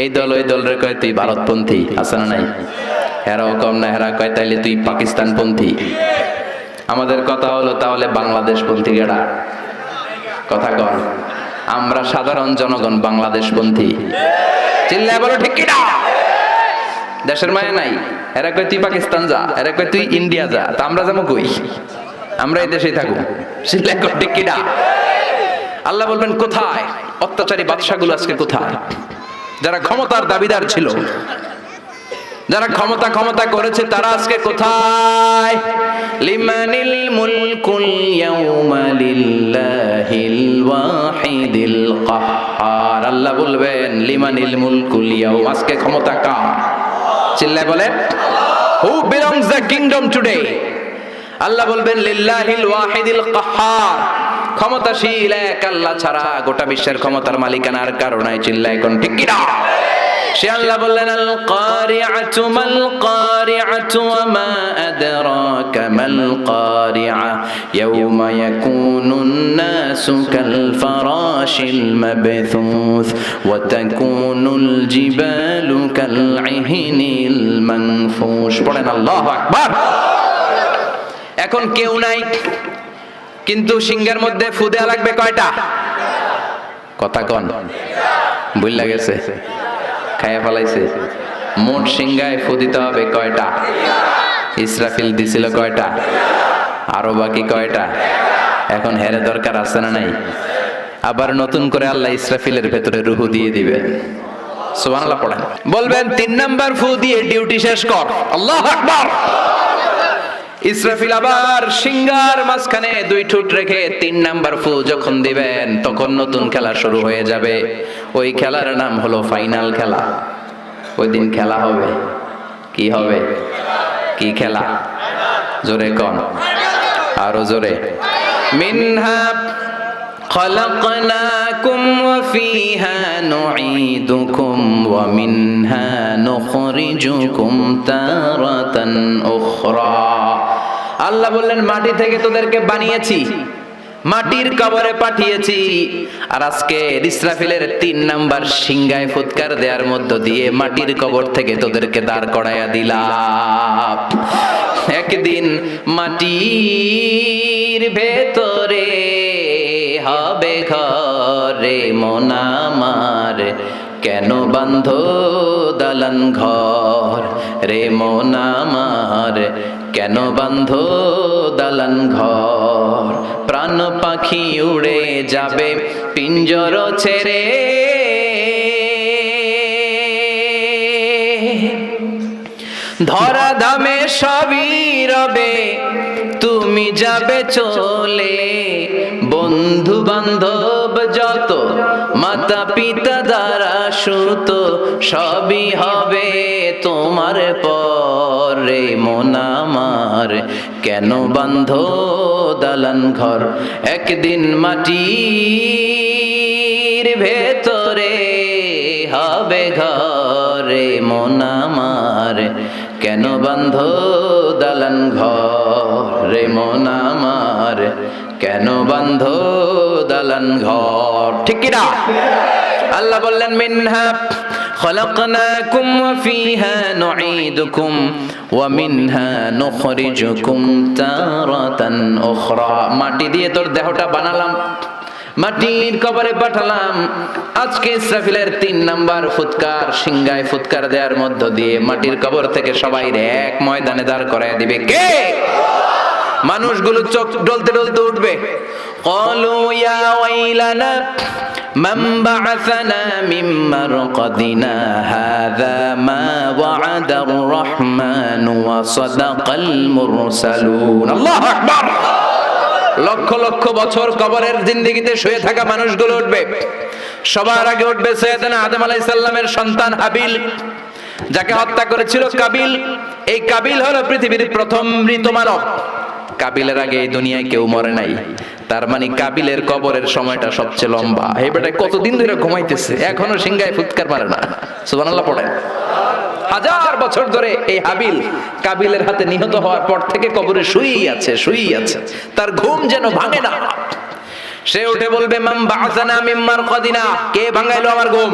এই দল ওই দল রে কয় তুই ভারতপন্থী, আছে না নাই? হেরাও কম না, হেরা কয় তাইলে তুই পাকিস্তানপন্থী। আমাদের কথা হলো তাহলে বাংলাদেশপন্থী গেড়া। কথা কন, আমরা সাধারণ জনগণ বাংলাদেশপন্থী। চিল্লায় বলো ঠিক কিনা? দেশের মায়া নাই। এরা কয় তুই পাকিস্তান যা, এরা কয় তুই ইন্ডিয়া যা, তা আমরা যাবো কই? আমরা এই দেশেই থাকবো। চিল্লায় কয় ঠিক কিনা? আল্লাহ বলবেন কোথায়? অত্যাচারী বাদশাগুলো আজকে কোথায়? যারা ক্ষমতার দাবিদার ছিল, যারা ক্ষমতা করেছে, তারা আজকে কোথায়? লিমানিল মুলকুল ইয়াউমা লিল্লাহিল ওয়াহিদিল কাহ্হার। আল্লাহ বলবেন লিমানিল মুলকুল ইয়াউম, আজকে ক্ষমতা কার? চিল্লায় বলেন, who belongs the kingdom today? আল্লাহ বলবেন লিল্লাহিল ওয়াহিদিল কাহ্হার, ক্ষমতাশীল এক আল্লাহ ছাড়া গোটা বিশ্বের ক্ষমতার মালিকানা আর কারো নাই। চিল্লায় কোন ঠিক কিনা? সে আল্লাহ বললেন আল কারিআতু মাল কারিআতু ওয়া মা আদরাকা মাল কারিআ ইয়াউমা ইয়াকুনুন নাসু কাল ফারাশিল মাবথুস ওয়া তাকুনুল জিবালু কাল ইহনিল মানফুশ। পড়েন আল্লাহু আকবার। এখন কেউ নাই, কিন্তু সিংহের মধ্যে ফু দেয়া লাগবে কয়টা? কথা কন, বুঝলা গেছে? খাইয়া ফেলাইছে। মোট সিংহায় ফু দিতে হবে কয়টা? ইসরাফিল দিছিল কয়টা? আরো বাকি কয়টা? এখন হেরে দরকার আছে না নাই? আবার নতুন করে আল্লাহ ইসরাফিলের ভেতরে রুহু দিয়ে দিবেন। সুবহানাল্লাহ পড়েন। বলবেন 3 নাম্বার ফু দিয়ে ডিউটি শেষ কর। আল্লাহু আকবার। ইসরাফিল আবার সিংহার মাঝখানে 2 ঠোঁট রেখে 3 নাম্বার ফু যখন দিবেন, তখন নতুন খেলা শুরু হয়ে যাবে। ওই খেলার নাম হলো ফাইনাল খেলা। ওই দিন খেলা হবে। কি হবে? কি খেলা? জোরে কন, আরো জোরে। মিনহা খালাকনাকুম ওয়া ফিহা নুঈদুকুম ওয়া মিনহা নুখরিজুকুম তারাতান উখরা। আল্লাহ বললেন মাটি থেকে তোদেরকে বানিয়েছি, মাটির কবরে পাঠিয়েছি, আর আজকে ইসরাফিলের 3 নাম্বার সিংহায় ফুৎকার দেওয়ার মধ্য দিয়ে মাটির কবর থেকে তোদেরকে দাঁড় করাইয়া দিলাম। একদিন মাটির ভেতরে হবে ঘরে মন আমার, কেন বান্ধ দালান ঘর রে মন আমার, কেন বান্ধ দালান ঘর। প্রাণ পাখি উড়ে যাবে পিঞ্জর ছেড়ে, ধরা ধামে সবই রবে তুমি যাবে চলে। বন্ধু বান্ধব যত মাতা পিতা দ্বারা সুত সবই হবে তোমার পরে মন আমার, কেন বাঁধো দালান ঘর, একদিন মাটির ভেতরে হবে ঘরে মন আমার, কেন বাঁধো দালান ঘরে মন আমার, কেন বাঁধো দালান ঘর। ঠিক কি না? আল্লাহ বললেন মিনহা খলাকনাকুম ওয়া ফিহা নুঈদুকুম ওয়া মিনহা নুখরিজুকুম তারাতান উখরা। মাটি দিয়ে তোর দেহটা বানালাম, মাটির কবরে পাঠালাম। আজকে ইসরাফিলের 3 নাম্বার ফুৎকার, সিংগায় ফুৎকার দেওয়ার মধ্য দিয়ে মাটির কবর থেকে সবাই এক ময়দানে দাঁড় করায় দিবে। কে? মানুষগুলো চোখ ডলতে ডলতে উঠবে। ক্বালু ইয়া ওয়াইলানা মান বা'আসানা মিন মারকাদিনা হাযা মা ওয়া'আদার রাহমান ওয়া সাদাকাল মুরসালুন। আল্লাহু আকবার। লক্ষ লক্ষ বছর কবরের জিন্দেগিতে শুয়ে থাকা মানুষগুলো উঠবে। সবার আগে উঠবে সাইয়েদনা আদম আলাইহিস সালামের সন্তান হাবিল, যাকে হত্যা করেছিল কাবিল। এই কাবিল হলো পৃথিবীর প্রথম মৃত মানব। কাবিলের আগে এই দুনিয়ায় কেউ মরে নাই, তার মানে কাবিলের কবরের সময়টা সবচেয়ে লম্বা। এই বেটা কতদিন ধরে ঘুমাইতেছে, এখনো সিংহায় ফুৎকার মারে না। সুবহানাল্লাহ পড়েন। 1000 বছর ধরে এই হাবিল কাবিলের হাতে নিহত হওয়ার পর থেকে কবরে শুয়েই আছে, তার ঘুম যেন ভাঙে না। সে উঠে বলবে মান বা'আসানা মিন মারকাদিনা, কে ভাঙাইলো আমার ঘুম?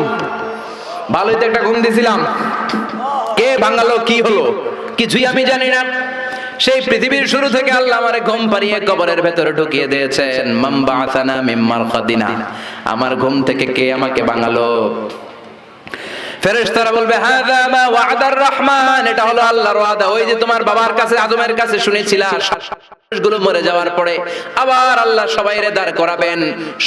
ভালোই তো একটা ঘুম দিছিলাম, কে ভাঙালো? কি হলো? কিছুই আমি জানি না। সেই পৃথিবীর শুরু থেকে আল্লাহ আমারে ঘুম পাড়িয়ে কবরের ভেতরে ঢুকিয়ে দিয়েছেন। মান বা'আসানা মিন মারকাদিনা, আমার ঘুম থেকে কে আমাকে ভাঙালো? ফেরেশতারা বলবে হাযা মা ওয়া'দার রহমান, এটা হলো আল্লাহর ওয়াদা। ওই যে তোমার বাবার কাছে আদমের কাছে শুনেছিলা, মানুষগুলো মরে যাওয়ার পরে আবার আল্লাহ সবাইরে দাঁড় করাবেন,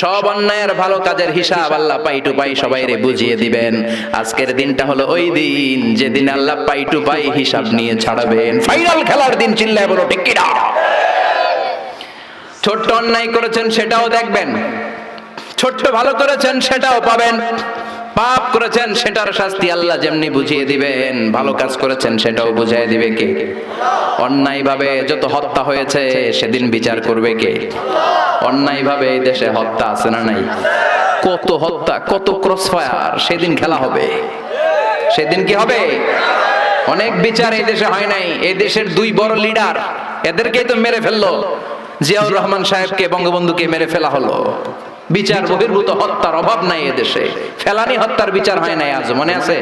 সব অন্যায়ের ভালো কাজের হিসাব আল্লাহ পাই টু পাই সবাইরে বুঝিয়ে দিবেন। আজকের দিনটা হলো ওই দিন যেদিন আল্লাহ পাই টু পাই হিসাব নিয়ে ছাড়বেন। ফাইনাল খেলার দিন। চিল্লায় বলো ঠিক কি না? ছোট্ট অন্যায় করেছেন সেটাও দেখবেন, ছোট্ট ভালো করেছেন সেটাও পাবেন, পাপ করেছেন সেটার শাস্তি আল্লাহ যেমনি বুঝিয়ে দিবেন, ভালো কাজ করেছেন সেটাও বুঝিয়ে দিবে কে? অন্যায় ভাবে যত হত্যা হয়েছে সেদিন বিচার করবে কে? অন্যায় ভাবে এই দেশে হত্যা আছে না নাই? কত হত্যা, কত ক্রসফায়ার, সেদিন খেলা হবে। সেদিন কি হবে? অনেক বিচার এই দেশে হয় নাই। এই দেশের 2 বড় লিডার, এদেরকেই তো মেরে ফেললো। জিয়াউর রহমান সাহেবকে, বঙ্গবন্ধুকে মেরে ফেলা হলো। বিচার বহির্ভূত হত্যার অভাব নাই এদেশে। ফেলানি হত্যার বিচার হয় নাই আজ, মনে আছে?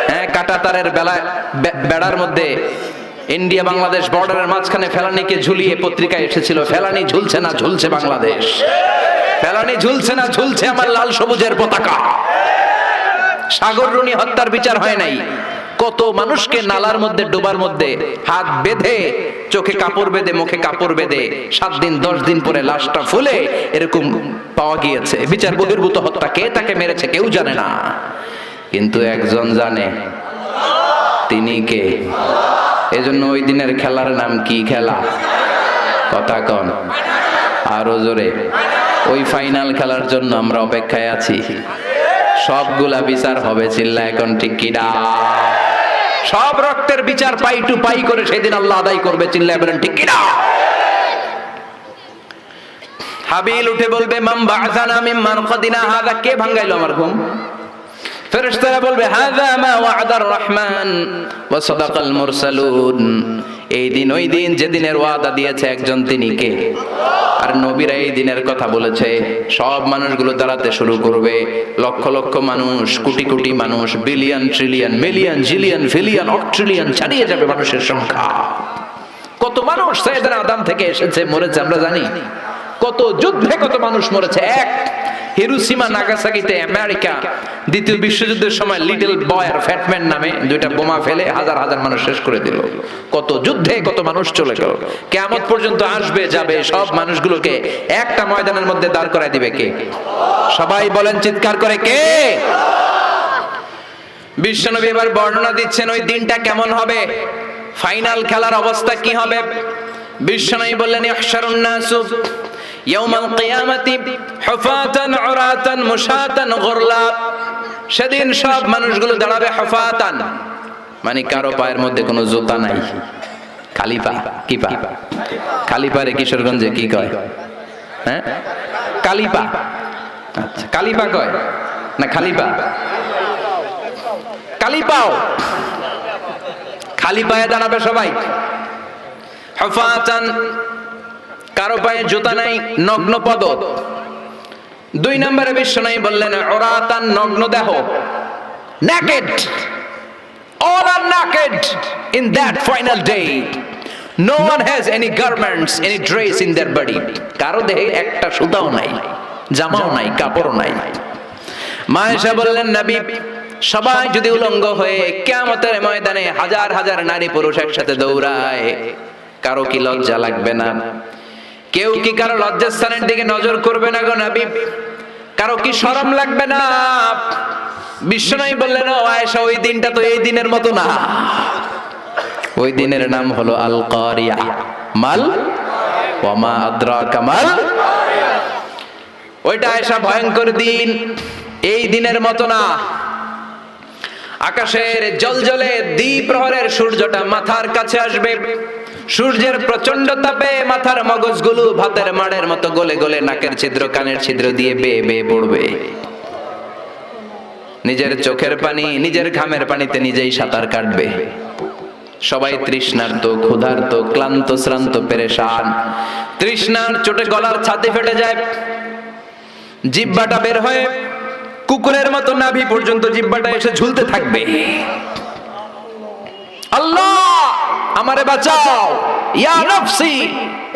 হ্যাঁ, কাঁটাতারের বেড়ার মধ্যে ইন্ডিয়া বাংলাদেশ বর্ডারের মাঝখানে ফেলানিকে ঝুলিয়ে পত্রিকায় এসেছিল, ফেলানি ঝুলছে না, ঝুলছে বাংলাদেশ। ফেলানি ঝুলছে না, ঝুলছে আমার লাল সবুজের পতাকা। সাগর রুনি হত্যার বিচার হয় নাই। কত মানুষকে নালার মধ্যে, ডোবার মধ্যে হাত বেঁধে, চোখে কাপড় বেঁধে, মুখে কাপড় বেঁধে 7 দিন 10 দিন পরে লাশটা ফুলে এরকম পাওয়া গিয়েছে। বিচার বহির্ভূত হত্যা। কে তাকে মেরেছে কেউ জানে না, কিন্তু একজন জানে। তিনি কে? এজন্য ওই দিনের খেলার নাম কি খেলা? কথা কন আরো জোরে। ওই ফাইনাল খেলার জন্য আমরা অপেক্ষায় আছি। সবগুলা বিচার হবে, চিল্লা এখন ঠিক কি না? সব রক্তের বিচার পাই টু পাই করে সেদিন আল্লাহ আদায় করবে, চিল্লায় বলেন ঠিক কি না? হাবিল উঠে বলবে মান বা'আসানা মিন মারকাদিনা হাযা, কে ভাঙাইলো আমার ঘুম? ফেরেশতারা বলবে হাযা মা ওয়া'দার রহমান ওয়া সাদাকাল মুরসালুন। এই দিন ওই দিন যেদিনের ওয়াদা দিয়েছে একজন, তিনি কে? আর নবীরা এই দিনের কথা বলেছে। সব মানুষগুলো দাঁড়াতে শুরু করবে, লক্ষ লক্ষ মানুষ, কোটি কোটি মানুষ, বিলিয়ন ট্রিলিয়ন মিলিয়ন জিলিয়ন ফিলিয়ন অক্ট্রিলিয়ন ছাড়িয়ে যাবে মানুষের সংখ্যা। কত মানুষ সাইয়েদনা আদম থেকে এসেছে, মরেছে আমরা জানি। কত যুদ্ধে কত মানুষ মরেছে। এক হিরোশিমা নাগাসাকিতে আমেরিকা দ্বিতীয় বিশ্বযুদ্ধের সময় লিটল বয় আর ফ্যাটম্যান নামে 2টা বোমা ফেলে হাজার হাজার মানুষ শেষ করে দিল। কত যুদ্ধে কত মানুষ চলে গেল। কিয়ামত পর্যন্ত আসবে যাবে, সব মানুষগুলোকে একটা ময়দানের মধ্যে দাঁড় করায় দিবে কে? সবাই বলেন চিৎকার করে, কে? বিশ্বনবী এবার বর্ণনা দিচ্ছেন ওই দিনটা কেমন হবে, ফাইনাল খেলার অবস্থা কি হবে। বিশ্বনবী বললেন ইহশারুন নাসু ইয়াউমাল কিয়ামাতি হুফাতান উরাতান মুশাতান গুরলা। সেদিন সব মানুষগুলো দাঁড়াবে হুফাতান, মানে কারো পায়ের মধ্যে কোনো জুতা নাই, খালি পা। কি পা? খালি পারে কিশোরগঞ্জে কি কয়? হ্যাঁ, কালি পা। আচ্ছা, কালি পা কয় না খালি পা? কালি পাও। খালি পায়ে দাঁড়াবে সবাই। হুফাতান, কারো পায়ে জুতা নাই, নগ্ন পদ। 2 নম্বরে বিশ্বনবী বললেন উরাতান, নগ্ন দেহ, naked, all are naked in that final day. No one has any garments, any dress in their body. কারো দেহে একটা সুতাও নাই, জামাও নাই, কাপড়ও নাই। মা আয়েশা বললেন নবী, সবাই যদি উলঙ্গ হয়ে কিয়ামতের ময়দানে হাজার হাজার নারী পুরুষ একসাথে দৌড়ায়, কারো কি লজ্জা লাগবে না? কেউ কি কারো লজ্জাস্থানের দিকে নজর করবে না গো নবী? কারো কি শরম লাগবে না? বিশ্বনবী বললেন ও আয়েশা, ওই দিনটা তো এই দিনের মতো না। ওই দিনের নাম হলো আল কারিয়া। মাল ওয়া মা আদরাকা মাল। ওইটা আয়েশা ভয়ঙ্কর দিন, এই দিনের মতো না। আকাশের জলজলে দ্বিপ্রহরের সূর্যটা মাথার কাছে আসবে, সূর্যের প্রচন্ড তাপে মাথার মগজগুলো ভাতের মাড়ের মতো গলে গলে নাকের ছিদ্র কানের ছিদ্র দিয়ে বেয়ে বেয়ে পড়বে। নিজের চোখের পানি, নিজের ঘামের পানিতে নিজেই সাঁতার কাটবে। সবাই তৃষ্ণার্ত, ক্ষুধার্ত, ক্লান্ত, শ্রান্ত, পেরেশান। তৃষ্ণার চোটে গলার ছাতি ফেটে যায়, জিহ্বাটা বের হয়ে কুকুরের মতো নাভি পর্যন্ত জিহ্বাটা এসে ঝুলতে থাকবে। আল্লাহ আমারে বাঁচাও, ইয়া নফসি,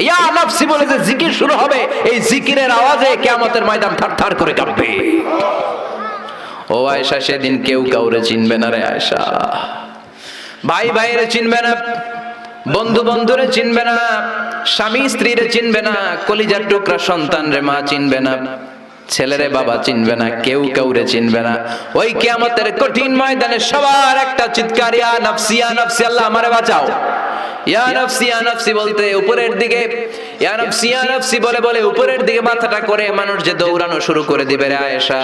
ইয়া নফসি বলে যে জিকির শুরু হবে, এই জিকিরের আওয়াজে কিয়ামতের ময়দান থারথার করে কাঁপবে। ও আয়েশা, সেদিন কেউ কাউরে চিনবে না রে আয়েশা। ভাই ভাইরে চিনবে না, বন্ধু বন্ধুরে চিনবে না, স্বামী স্ত্রীরে চিনবে না, কলিজার টুকরা সন্তান রে মা চিনবে না, ছেলেরে বাবা চিনবে না, কেউ কাউরে চিনবে না। ওই কিয়ামতের কঠিন ময়দানে সবার একটা চিৎকার, ইয়া নফসি, ইয়া নফসি, আল্লাহ আমারে বাঁচাও। ইয়া নফসি, ইয়া নফসি বলতে উপরের দিকে, ইয়া নফসি, ইয়া নফসি বলে বলে উপরের দিকে মাথাটা করে মানুষ যে দৌড়ানো শুরু করে দিবে রে আয়েশা।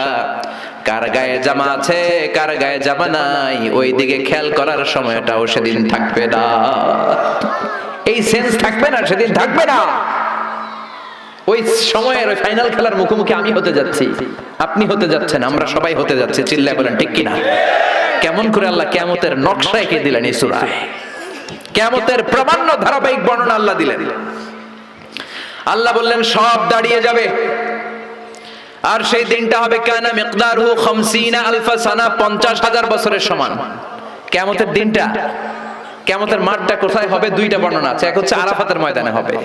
কার গায়ে জামা আছে, কার গায়ে জামা নাই, ওই দিকে খেয়াল করার সময়টাও সেদিন থাকবে না। এই সেন্স থাকবে না, সেদিন থাকবে না। ওই সময়ের ওই ফাইনাল খেলার মুখোমুখি আমি হতে যাচ্ছি, আপনি হতে যাচ্ছেন, আমরা সবাই হতে যাচ্ছি। চিল্লায় বলেন ঠিক কিনা? কেমন করে আল্লাহ কিয়ামতের নকশা এঁকে দিলেন এই সূরায়। কিয়ামতের প্রামাণ্য ধারাবাহিক বর্ণনা আল্লাহ দিলেন। আল্লাহ বললেন সব দাঁড়িয়ে যাবে, আর সেই দিনটা হবে কানা মিকদারহু 50 আলফা সানা, 50,000 বছরের সমান। কিয়ামতের দিনটা, কিয়ামতের মাঠটা কোথায় হবে? 2টা বর্ণনা আছে। এক হচ্ছে আরাফাতের ময়দানে হবে,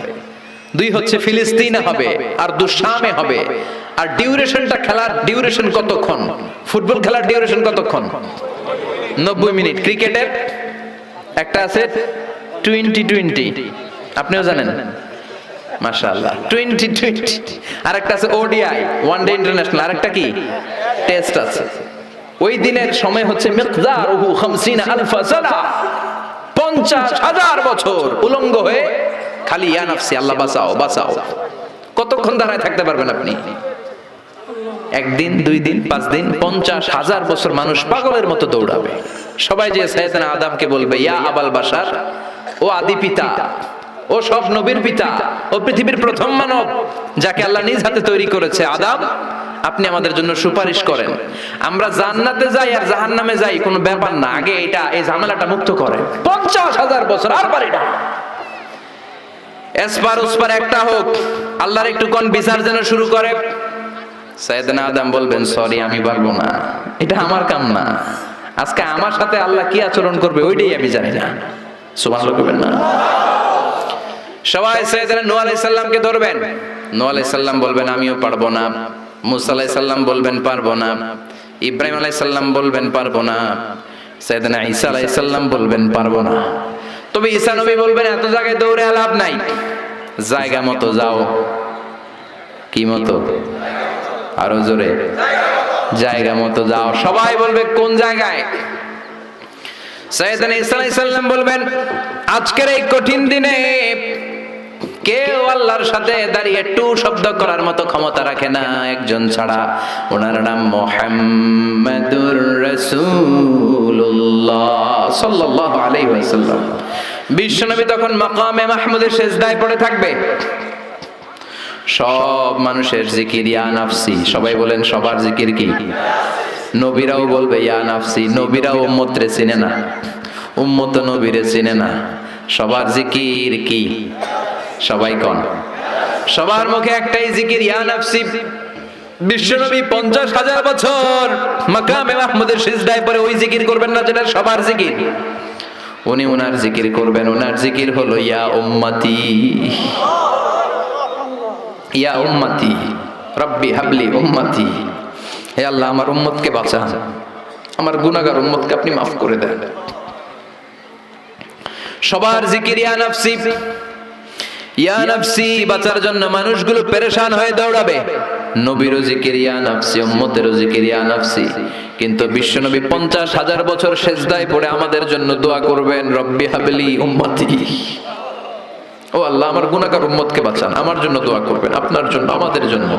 2 হচ্ছে ফিলিস্তিনে হবে, আর শামে হবে। আর ডিউরেশনটা, খেলার ডিউরেশন কতক্ষণ? ফুটবল খেলার ডিউরেশন কতক্ষণ? 90 মিনিট। ক্রিকেটের একটা আছে 20-20, আপনিও জানেন মাশাআল্লাহ, 20-20। আর একটা আছে ওডিআই, ওয়ান ডে ইন্টারন্যাশনাল। আর একটা কি? টেস্ট আছে। ওই দিনের সময় হচ্ছে মিকদারহু 50 আলফা সানা, 50,000 বছর উলঙ্গ হয়ে খালি ইয়া নফসি, আল্লাহ বাঁচাও বাঁচাও। কতক্ষণ দাঁড়ায় থাকতে পারবেন আপনি? 1 দিন, 2 দিন, 5 দিন, 50,000 বছর মানুষ পাগলের মতো দৌড়াবে। সবাই যে সাইয়েদনা আদমকে বলবে ইয়া আবাল বাশার, ও আদি পিতা, ও সব নবীর পিতা, ও পৃথিবীর প্রথম মানব যাকে আল্লাহ নিজ হাতে তৈরি করেছে, আদম আপনি আমাদের জন্য সুপারিশ করেন। আমরা জান্নাতে যাই আর জাহান্নামে যাই কোনো ব্যাপার না, আগে এটা, এই ঝামেলাটা মুক্ত করেন। 50,000 বছর আর পারি না। এসপার ওসপার একটা হোক, আল্লাহর একটু কোন বিচার যেন শুরু করে। সাইয়েদনা আদম বলবেন সরি, আমি পারবো না, এটা আমার কাম না। আজকে আমার সাথে আল্লাহ কি আচরণ করবে ওইটাই আমি জানি না। সুবহানাল্লাহ বলবেন না? সবাই সাইয়েদনা নূহ আলাইহিস সালামকে ধরবেন। নূহ আলাইহিস সালাম বলবেন আমিও পারবো না। মুসা আলাইহিস সালাম বলবেন পারবো না। ইব্রাহিম আলাইহিস সালাম বলবেন পারবো না। সাইয়েদনা ঈসা আলাইহিস সালাম বলবেন পারবো না। তবে ঈসা নবী বলবেন এত জায়গায় দৌড়ে লাভ নাই, জায়গা মতো যাও। কি মতো? আরো জোরে, জায়গা মতো যাও। সবাই বলবে কোন জায়গায়? সাইয়েদনা ঈসা আলাইহিস সালাম বলবেন আজকের এই কঠিন দিনে কেউ আল্লাহর সাথে দাঁড়িয়ে একটু শব্দ করার মতো ক্ষমতা রাখে না একজন ছাড়া, ওনার নাম মুহাম্মাদুর রাসূলুল্লাহ সাল্লাল্লাহু আলাইহি ওয়াসাল্লাম। বিশ্বনবী তখন মাকামে মাহমুদের সিজদায় পড়ে থাকবে। সব মানুষের জিকির ইয়া নাফসি, সবাই বলেন সবার জিকির কি? নবীরাও বলবে ইয়া নাফসি। নবীরাও উম্মতরে চিনে না, উম্মত নবীরে চিনে না। সবার জিকির কি? সবাই কোন? সবার মুখে একটাই জিকির ইয়া নাফসি। বিশ্বনবী 50,000 বছর মাকামে মাহমুদের সিজদায় পড়ে ওই জিকির করবেন না যেটা সবার জিকির। উনি ওনার জিকির করবেন। ওনার জিকির হলো ইয়া উম্মতি, ইয়া উম্মতি রব্বি হাবলি উম্মতি। হে আল্লাহ, আমার উম্মতকে বাঁচান, আমার গুনাহগার উম্মতকে আপনি মাফ করে দেন। সবার জিকির ইয়া নাফসি, ইয়া নাফসি। বাঁচার জন্য মানুষগুলো পেরেশান হয়ে দৌড়াবে। নবীরও জিকির ইয়া নাফসি, উম্মতেরও জিকির ইয়া নাফসি। কিন্তু বিশ্বনবী 50,000 বছর সিজদায় পড়ে আমাদের জন্য দোয়া করবেন, রব্বি হাবলি উম্মতি। ও আল্লাহ, আমার গুনাহগার উম্মতকে বাঁচান, আমার জন্য দোয়া করবেন, আপনার জন্য, আমাদের জন্য।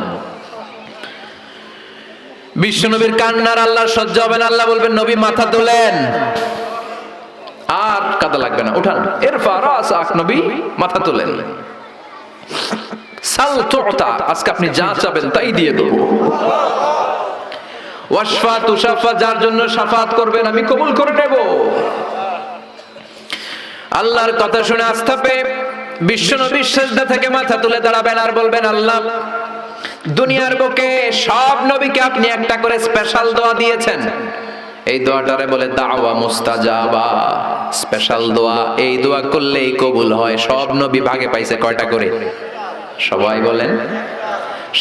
বিশ্বনবীর কান্নার আল্লাহ সহ্য হবে না। আল্লাহ বলবেন, নবী মাথা তোলেন, আর কাদা লাগবে না, উঠান। ইরফা রাসাক, নবী মাথা তোলেন। সাল তুতা, আজকে আপনি যা চাবেন তাই দিয়ে দেব। ওয়াশফা তুশাফা, যার জন্য শাফাত করবেন আমি কবুল করে নেব। আল্লাহর কথা শুনে আস্থা পেয়ে বিশ্বনবী সিজদা থেকে মাথা তুলে দাঁড়াবেন আর বলবেন, আল্লাহ, দুনিয়ার বুকে সব নবীকে আপনি একটা করে স্পেশাল দোয়া দিয়েছেন। এই দোয়াটারে বলে দাওয়া মুস্তাজাবা, স্পেশাল দোয়া। এই দোয়া করলেই কবুল হয়। সব নবী ভাগে পাইছে কয়টা করে? সবাই বলেন।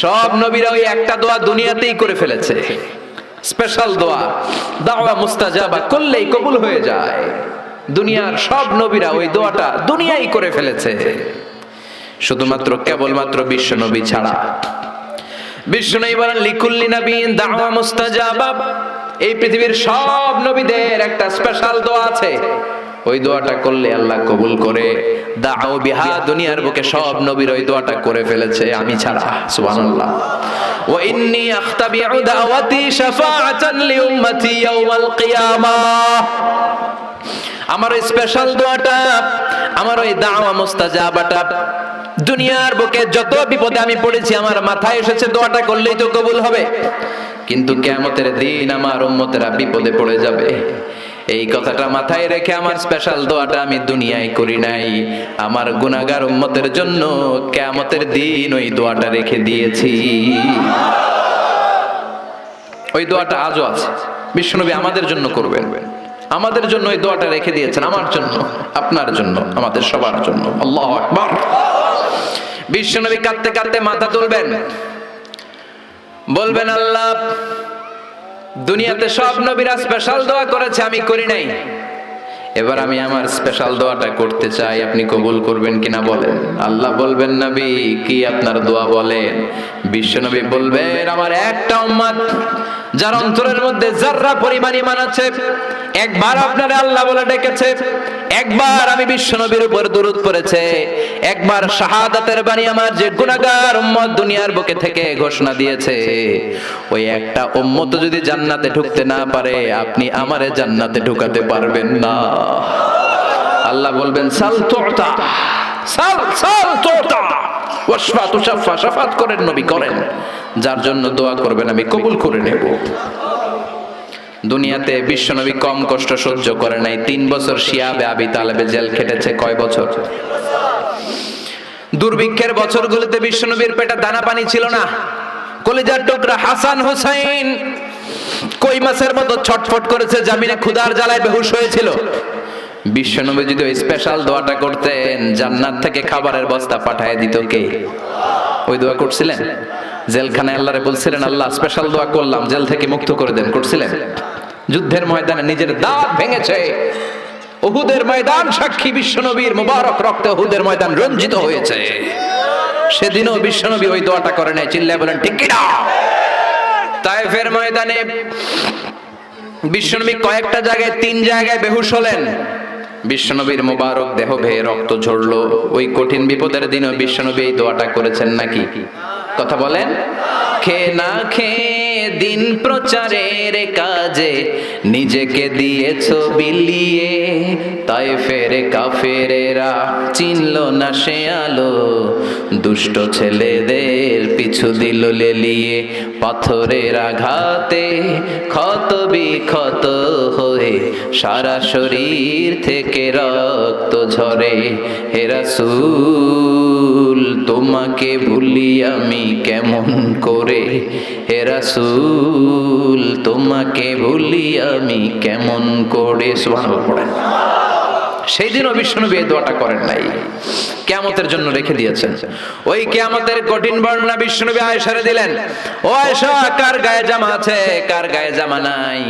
সব নবীরা ওই একটা দোয়া দুনিয়াতেই করে ফেলেছে, স্পেশাল দোয়া দাওয়া মুস্তাজাবা, করলেই কবুল হয়ে যায়। দুনিয়ার সব নবীরা ওই দোয়াটা দুনিয়ায় করে ফেলেছে, শুধুমাত্র কেবলমাত্র বিশ্ব নবী ছাড়া। বিশ্ব নবী বলেন, লিকুল্লি নবিয়্যিন দাওয়া মুস্তাজাবা। এই পৃথিবীর সব নবীদের একটা স্পেশাল দোয়া আছে, ওই দোয়াটা করলে আল্লাহ কবুল করে। দাও বিহা, দুনিয়ার বুকে সব নবীর ওই দোয়াটা করে ফেলেছে, আমি ছাড়া। সুবহানাল্লাহ। ওয়া ইন্নী আখতাবিউ দাওয়াতি শাফাআতান লিউম্মতি ইয়াউমাল কিয়ামাহ। আমার ওই স্পেশাল দোয়াটা, আমার ওই দাওয়া মুস্তাজাবাটা দুনিয়ার বুকে যত বিপদে আমি পড়েছি, আমার মাথায় এসেছে দোয়াটা করলেই তো কবুল হবে। কিন্তু কিয়ামতের দিন আমার উম্মতেরা বিপদে পড়ে যাবে, এই কথাটা মাথায় রেখে আমার স্পেশাল দোয়াটা আমি দুনিয়ায় করি নাই। আমার গুনাহগার উম্মতের জন্য কিয়ামতের দিন ওই দোয়াটা রেখে দিয়েছি। ওই দোয়াটা আজও আছে, বিশ্বনবী আমাদের জন্য করবেন। আমাদের জন্য ওই দোয়াটা রেখে দিয়েছেন, আমার জন্য, আপনার জন্য, আমাদের সবার জন্য। আল্লাহু আকবার। বিশ্বনবী কাঁদতে কাঁদতে মাথা তুলবেন, বলবেন, আল্লাহ, দুনিয়াতে সব নবীরা স্পেশাল দোয়া করেছে, আমি করি নাই। এবার আমি আমার স্পেশাল দোয়াটা করতে চাই, আপনি কবুল করবেন কিনা বলেন। আল্লাহ বলবেন, নবী কি আপনার দোয়া বলেন? বিশ্বনবী বলবেন, আমার একটা উম্মত যার অন্তরের মধ্যে যাররা পরিমাণ ঈমান আছে, একবার আপনারে আল্লাহ বলে ডেকেছে, একবার আমি বিশ্বনবীর উপর দরুদ পড়েছে, একবার শাহাদাতের বাণী আমার যে গুনাহগার উম্মত দুনিয়ার বুকে থেকে ঘোষণা দিয়েছে, ওই একটা উম্মত যদি জান্নাতে ঢুকতে না পারে, আপনি আমারে জান্নাতে ঢুকাতে পারবেন না। আল্লাহ বলবেন, সাল তুতা, সাল সাল তুতা, ওয়াশফা তুশাফা, শাফাত করেন নবী, করেন। যার জন্য দোয়া করবেন আমি কবুল করে নেব। দুনিয়াতে বিশ্বনবী কম কষ্ট সহ্য করে নাই। 3 বছর শিয়াবে আবি তালেবে জেল খেটেছে। কয় বছর? দুর্ভিক্ষের বছরগুলোতে বিশ্বনবীর পেটে দানা পানি ছিল না। কলিজার টুকরা হাসান হুসাইন কই মাছের মতো ছটফট করেছে, জামিনে ক্ষুধার জ্বালায় বেহুশ হয়েছিল। বিশ্বনবী যদি ওই স্পেশাল দোয়াটা করতেন, জান্নাত থেকে খাবারের বস্তা পাঠায় দিত কে? ওই দোয়া করছিলেন? জেলখানায় আল্লাহরে বলছিলেন, আল্লাহ স্পেশাল দোয়া করলাম, জেল থেকে মুক্ত করে দেন, করছিলেন? যুদ্ধের ময়দানে নিজের দাঁত ভেঙেছে, উহুদের ময়দান সাক্ষী, বিশ্বনবীর মুবারক রক্তে উহুদের ময়দান রঞ্জিত হয়েছে। সেদিনও বিশ্বনবী ওই দোয়াটা করে নাই। চিল্লায় বলেন ঠিক কি না? তায়েফের ময়দানে বিশ্বনবী কয়েকটা জায়গায়, 3 জায়গায় বেহুশ হলেন। বিশ্বনবীর মোবারক দেহ বেয়ে রক্ত ঝরলো, ওই কঠিন বিপদের দিনও বিশ্বনবী এই দোয়াটা করেছেন নাকি? কথা বলেন। খেয়ে না খেয়ে দিন প্রচারের কাজে নিজেকে দিয়েছো বিলিয়ে, তায়েফের কাফেরেরা চিনল না সে আলো, দুষ্ট ছেলেদের পিছু দিল লেলিয়ে, পাথরের আঘাতে ক্ষত বিক্ষত হয়ে সারা শরীর থেকে রক্ত ঝরে। হে রাসূল তোমাকে ভুলি আমি কেমন করে, হে রাসূল তোমাকে ভুলি আমি কেমন করে। সুবহানাল্লাহ পড়েন। সেই দিনও বিশ্বনবী এই দোয়াটা করেন নাই, কিয়ামতের জন্য রেখে দিয়েছেন। ওই কিয়ামতের কঠিন বর্ণনা বিশ্বনবী আয়েশারে দিলেন। ও আয়েশা, কার গায়ে জামা আছে, কার গায়ে জামা নাই,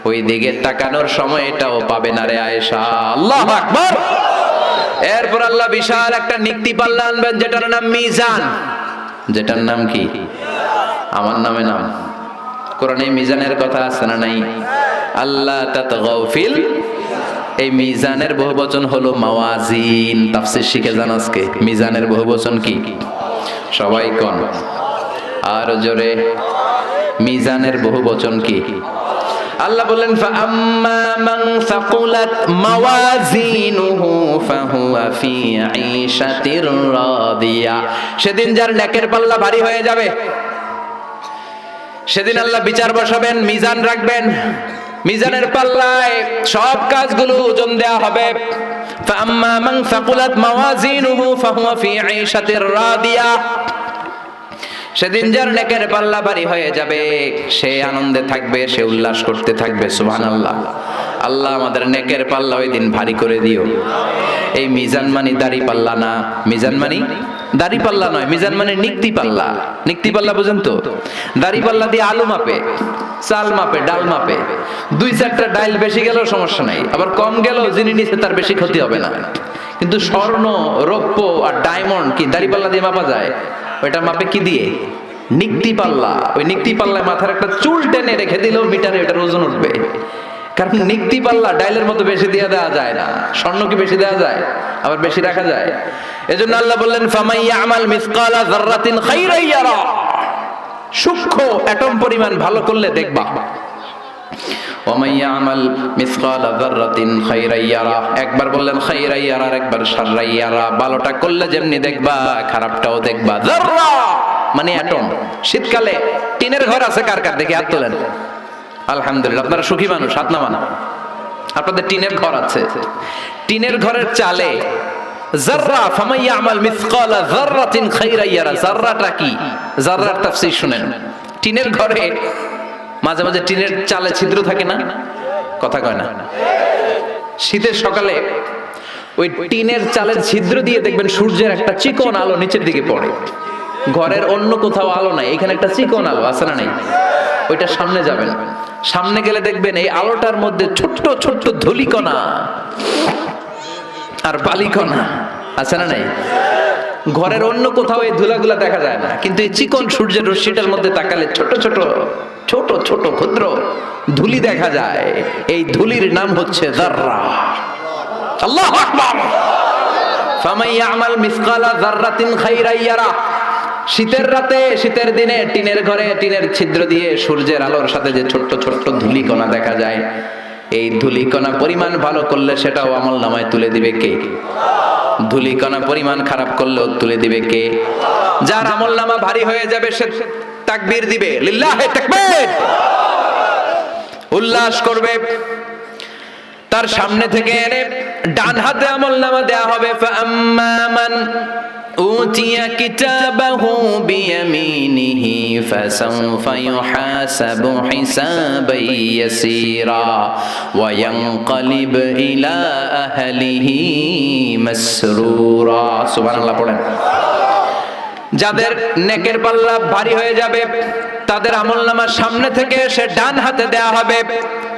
ওই দিকে তাকানোর সময়টাও পাবে না রে আয়েশা। আল্লাহু আকবার। এরপর আল্লাহ বিশাল একটা নিক্তি পাল্লা আনবেন, যেটার নাম মিজান। যেটার নাম কি? আমার নামে নাম। কোরআনে মিজানের কথা আছে না নাই? আল্লাহ তাতগাউ ফিল। এই মিজানের বহুবচন হলো মাওয়াজিন। তাফসীর শিখে যান আজকে। মিজানের বহুবচন কি? সবাই কোন আর জোরে। মিজানের বহুবচন কি? আল্লাহ বলেন ফাআম্মা মান সাকুলাত মাওয়াজিনুহু ফাহুয়া ফি আইশাতির রাদিয়া। সেদিন যার নেকের পাল্লা ভারী হয়ে যাবে, সেদিন আল্লাহ বিচার বসাবেন, মিজান রাখবেন। মিজানের পাল্লায় সব কাজগুলো ওজন দেয়া হবে। ফাআম্মা মান সাকুলাত মাওয়াজিনুহু ফাহুয়া ফি আইশাতির রাদিয়া। সেদিন যার নেকের পাল্লা ভারী হয়ে যাবে, সে আনন্দে থাকবে, সে উল্লাস করতে থাকবে। সুবহানাল্লাহ। আল্লাহ আমাদের নেকের পাল্লা ওই দিন ভারী করে দিও। এই মিজান মানে দাড়ি পাল্লা না, মিজান মানে দাড়ি পাল্লা নয়, মিজান মানে নিক্তি পাল্লা। নিক্তি পাল্লা বুঝেন তো? দাড়ি পাল্লা দিয়ে আলু মাপে, চাল মাপে, ডাল মাপে। দুই চারটা ডাল বেশি গেলেও সমস্যা নাই, আবার কম গেলেও যিনি নিচে তার বেশি ক্ষতি হবে না। কিন্তু স্বর্ণ, রৌপ্য আর ডায়মন্ড কি দাড়ি পাল্লা দিয়ে মাপা যায়? ওইটা মাপে কি দিয়ে? নিক্তি পাল্লা। ওই নিক্তি পাল্লায় মাথার একটা চুল টেনে রেখে দিলেও মিটারে ওটার ওজন উঠবে। কারণ নিক্তি পাল্লা ডাইলের মতো বেশি দিয়ে দেওয়া যায় না। স্বর্ণ কি বেশি দেওয়া যায়? আবার বেশি রাখা যায়? এজন্য আল্লাহ বললেন ফামান ইয়ামাল মিসকালা যাররাতিন খাইরান ইয়ারা। সূক্ষ্ম অ্যাটম পরিমাণ ভালো করলে দেখবা। ওয়ামান ইয়ামাল মিসকালা যাররাতিন খাইরান ইয়ারা। একবার বললেন খাইরান ইয়ারা, একবার শাররান ইয়ারা। ভালোটা করলে যেমনি দেখবা, খারাপটাও দেখবা। যাররা মানে অ্যাটম। শীতকালে টিনের ঘর আছে কার কার? দেখি হাত তোলেন। আলহামদুলিল্লাহ, আপনারা সুখী মানুষ, হাত নামান। আপনাদের টিনের ঘর আছে। টিনের ঘরের চালে যাররা, ফামান ইয়ামাল মিসকালা যাররাতিন খাইরান ইয়ারা। যাররাটা কি? যাররার তাফসীর শুনেন। টিনের ঘরে মাঝে মাঝে টিনের চালে ছিদ্র থাকে না? কথা কয় না? শীতের সকালে ওই টিনের চালের ছিদ্র দিয়ে দেখবেন সূর্যের একটা চিকন আলো নিচের দিকে পড়ে। ঘরের অন্য কোথাও আলো নাই, এখানে একটা চিকন আলো আছে না নাই? ওইটা সামনে যাবেন, সামনে গেলে দেখবেন এই আলোটার মধ্যে ছোট্ট ছোট্ট ধূলিকণা আর বালিকণা আছে না নাই? ঘরের অন্য কোথাও এই ধুলাগুলা দেখা যায় না, কিন্তু এই চিকন সূর্যের রশ্মিটার মধ্যে তাকালে ছোট ছোট ছোট ছোট ক্ষুদ্র ধুলি দেখা যায়। এই ধুলির নাম হচ্ছে যাররা। আল্লাহু আকবার। ফামান ইয়ামাল মিসকালা যাররাতিন খাইরান ইয়ারা। শীতের রাতে, শীতের দিনে টিনের ঘরে টিনের ছিদ্র দিয়ে সূর্যের আলোর সাথে যে ছোট্ট ছোট্ট ধূলিকণা দেখা যায়, এই ধূলিকণা পরিমাণ ভালো করলে সেটাও আমলনামায় তুলে দিবে কে? ধূলিকণা পরিমাণ খারাপ করলেও তুলে দিবে কে? যার আমলনামা ভারী হয়ে যাবে সে তাকবীর দিবে, লিল্লাহি তাকবীর, উল্লাস করবে। তার সামনে থেকে এনে ডান হাতে আমলনামা দেয়া হবে। ফাআম্মা মান উতিয়া কিতাবাহু বিয়ামিনিহি ফাসাউফা ইউহাসাবু হিসাবান ইয়াসীরা ওয়া ইয়ানকালিব ইলা আহলিহি মাসরুরা। সুবহানাল্লাহ পড়েন। যাদের নেকের পাল্লা ভারী হয়ে যাবে তাদের আমলনামা সামনে থেকে সে ডান হাতে দেয়া হবে।